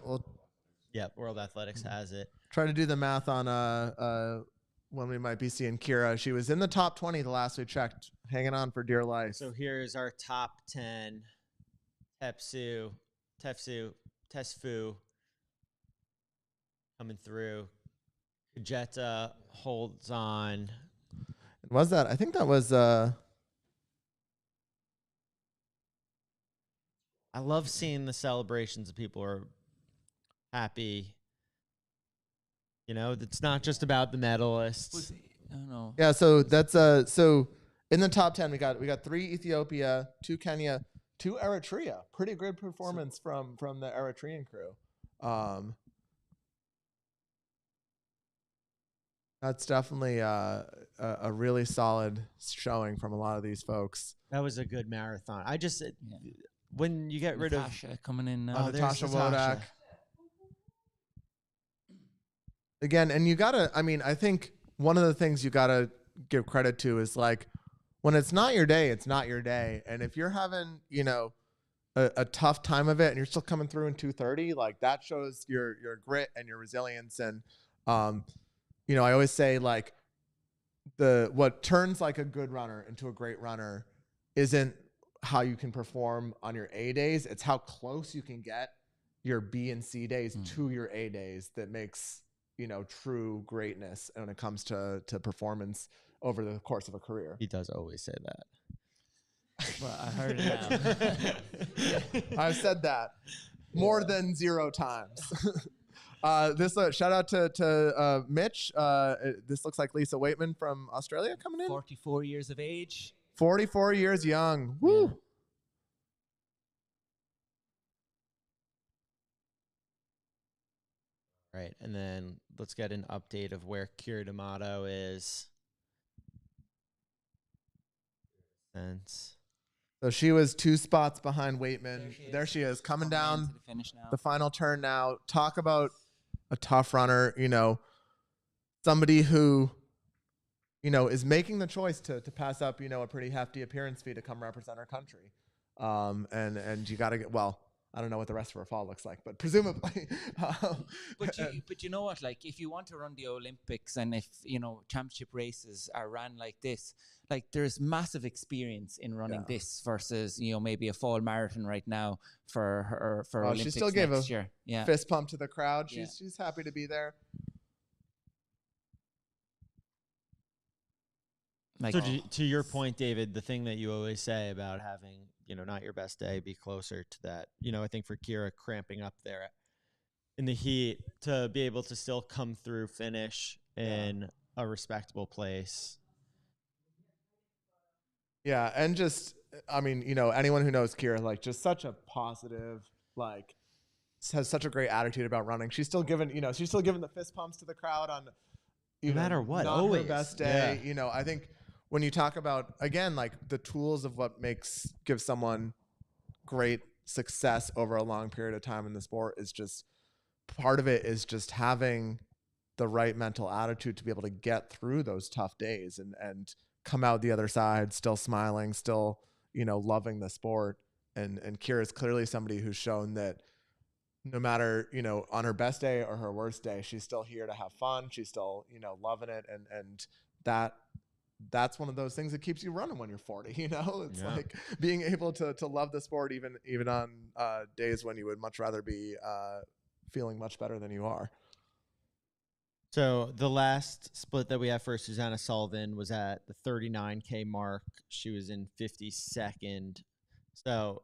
Yep, World Athletics has it. try to do the math on when we might be seeing Kira. She was in the top 20 the last we checked, hanging on for dear life. So here's our top 10. Tesfu coming through. Kajeta holds on. Was that? I think that was. I love seeing the celebrations of people who are happy. It's not just about the medalists. I don't know. Yeah, so that's so in the top 10 we got 3 Ethiopia, 2 Kenya, 2 Eritrea. Pretty good performance from the Eritrean crew. That's definitely a really solid showing from a lot of these folks. That was a good marathon. When you get rid of Natasha coming in now. there's Natasha Natasha. Wodak. Again, and I think one of the things you gotta give credit to is like when it's not your day, it's not your day. And if you're having, a tough time of it and you're still coming through in 2:30, like that shows your grit and your resilience. And I always say like what turns like a good runner into a great runner isn't how you can perform on your A days. It's how close you can get, your B and C days to your A days that makes, true greatness when it comes to performance over the course of a career. He does always say that. Well, I heard it now. I've said that more than 0 times. This shout out to Mitch. This looks like Lisa Waitman from Australia coming in. 44 years of age. 44 years young. Woo. Yeah. Right, and then let's get an update of where Kira D'Amato is. So she was 2 spots behind Waitman. There she is, coming down into the finish now. the final turn now. Talk about a tough runner, somebody who, is making the choice to pass up, a pretty hefty appearance fee to come represent our country. And you got to get, well, I don't know what the rest of her fall looks like, but presumably. But you know what? Like, if you want to run the Olympics and if, championship races are ran like this, like there's massive experience in running this versus, maybe a fall marathon right now for her, for Olympics she still gave next a year. Yeah. fist pump to the crowd. She's happy to be there. Like, So to your point, David, the thing that you always say about having, not your best day, be closer to that. I think for Kira cramping up there in the heat to be able to still come through finish in a respectable place. Yeah, and just, anyone who knows Kira, like, just such a positive, like, has such a great attitude about running. She's still giving, the fist pumps to the crowd on, No matter what, not always. her best day. I think when you talk about, again, like the tools of what gives someone great success over a long period of time in the sport is just, part of it is just having the right mental attitude to be able to get through those tough days and come out the other side still smiling, still, loving the sport. And Kira is clearly somebody who's shown that no matter, on her best day or her worst day, she's still here to have fun. She's still, loving it. And that's one of those things that keeps you running when you're 40. It's like being able to love the sport even on days when you would much rather be feeling much better than you are. So the last split that we have for Susanna Sullivan was at the 39K mark. She was in 52nd. So,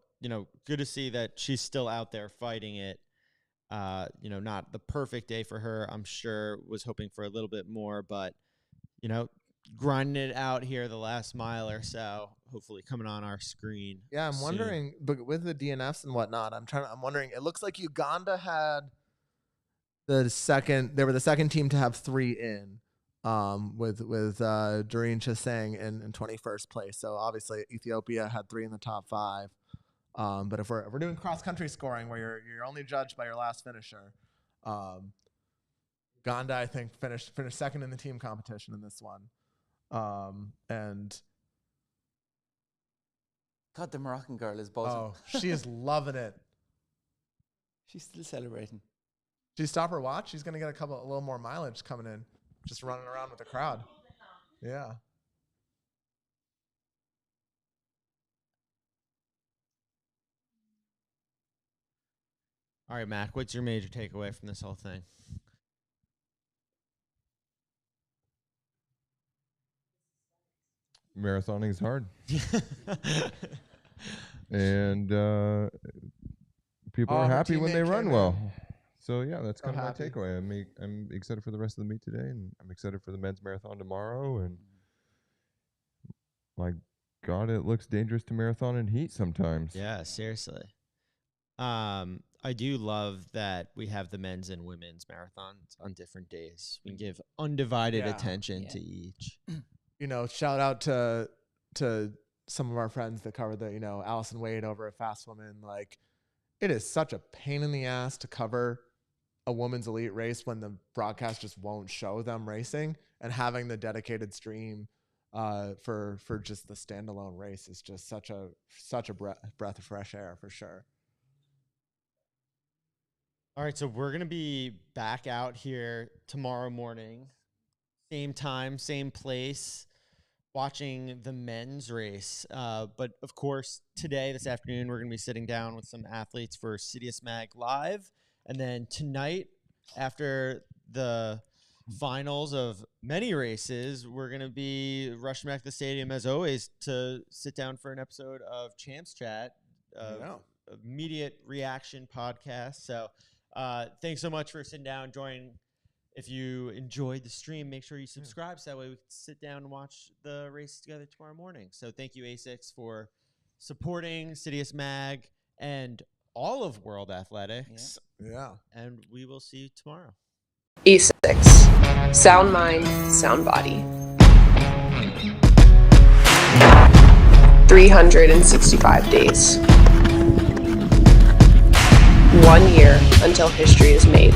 good to see that she's still out there fighting it. Not the perfect day for her. I'm sure was hoping for a little bit more, but, grinding it out here the last mile or so, hopefully coming on our screen. Yeah, I'm wondering, but with the DNFs and whatnot, I'm wondering, it looks like Uganda had they were the second team to have 3 in, with Doreen Chesang in 21st place. So obviously Ethiopia had 3 in the top 5. But if we're doing cross country scoring where you're only judged by your last finisher, Uganda, I think, finished second in the team competition in this one. And God, the Moroccan girl is buzzing. oh, she is loving it. She's still celebrating. Did you stop her watch? She's gonna get a little more mileage coming in, just running around with the crowd. Yeah. All right, Mac, what's your major takeaway from this whole thing? Marathoning is hard. And people are happy when they run well. So, yeah, that's kind of my takeaway. I'm excited for the rest of the meet today, and I'm excited for the men's marathon tomorrow. And, my God, it looks dangerous to marathon in heat sometimes. Yeah, seriously. I do love that we have the men's and women's marathons on different days. We can give undivided attention to each. Shout out to some of our friends that cover the, Allison Wade over at Fast Woman. Like, it is such a pain in the ass to cover a women's elite race when the broadcast just won't show them racing, and having the dedicated stream for just the standalone race is just such a breath of fresh air for sure. All right, so we're going to be back out here tomorrow morning. Same time, same place. watching the men's race. But of course, this afternoon, we're going to be sitting down with some athletes for CITIUS Mag Live. And then tonight, after the finals of many races, we're going to be rushing back to the stadium as always to sit down for an episode of Champs Chat, immediate reaction podcast. So thanks so much for sitting down, joining. If you enjoyed the stream, make sure you subscribe so that way we can sit down and watch the race together tomorrow morning. So thank you, ASICS, for supporting CITIUS Mag and all of World Athletics. Yeah. And we will see you tomorrow. ASICS. Sound mind, sound body. 365 days. 1 year until history is made.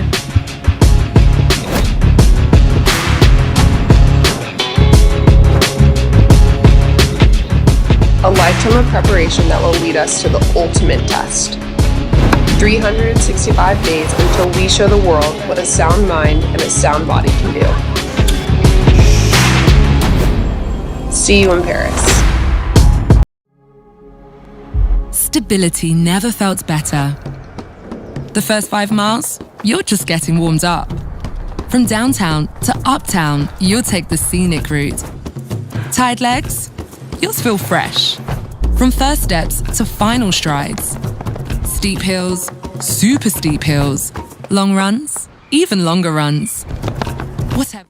A lifetime of preparation that will lead us to the ultimate test. 365 days until we show the world what a sound mind and a sound body can do. See you in Paris. Stability never felt better. The first 5 miles, you're just getting warmed up. From downtown to uptown, you'll take the scenic route. Tired legs? You'll feel fresh. From first steps to final strides. Steep hills, super steep hills, long runs, even longer runs. Whatever.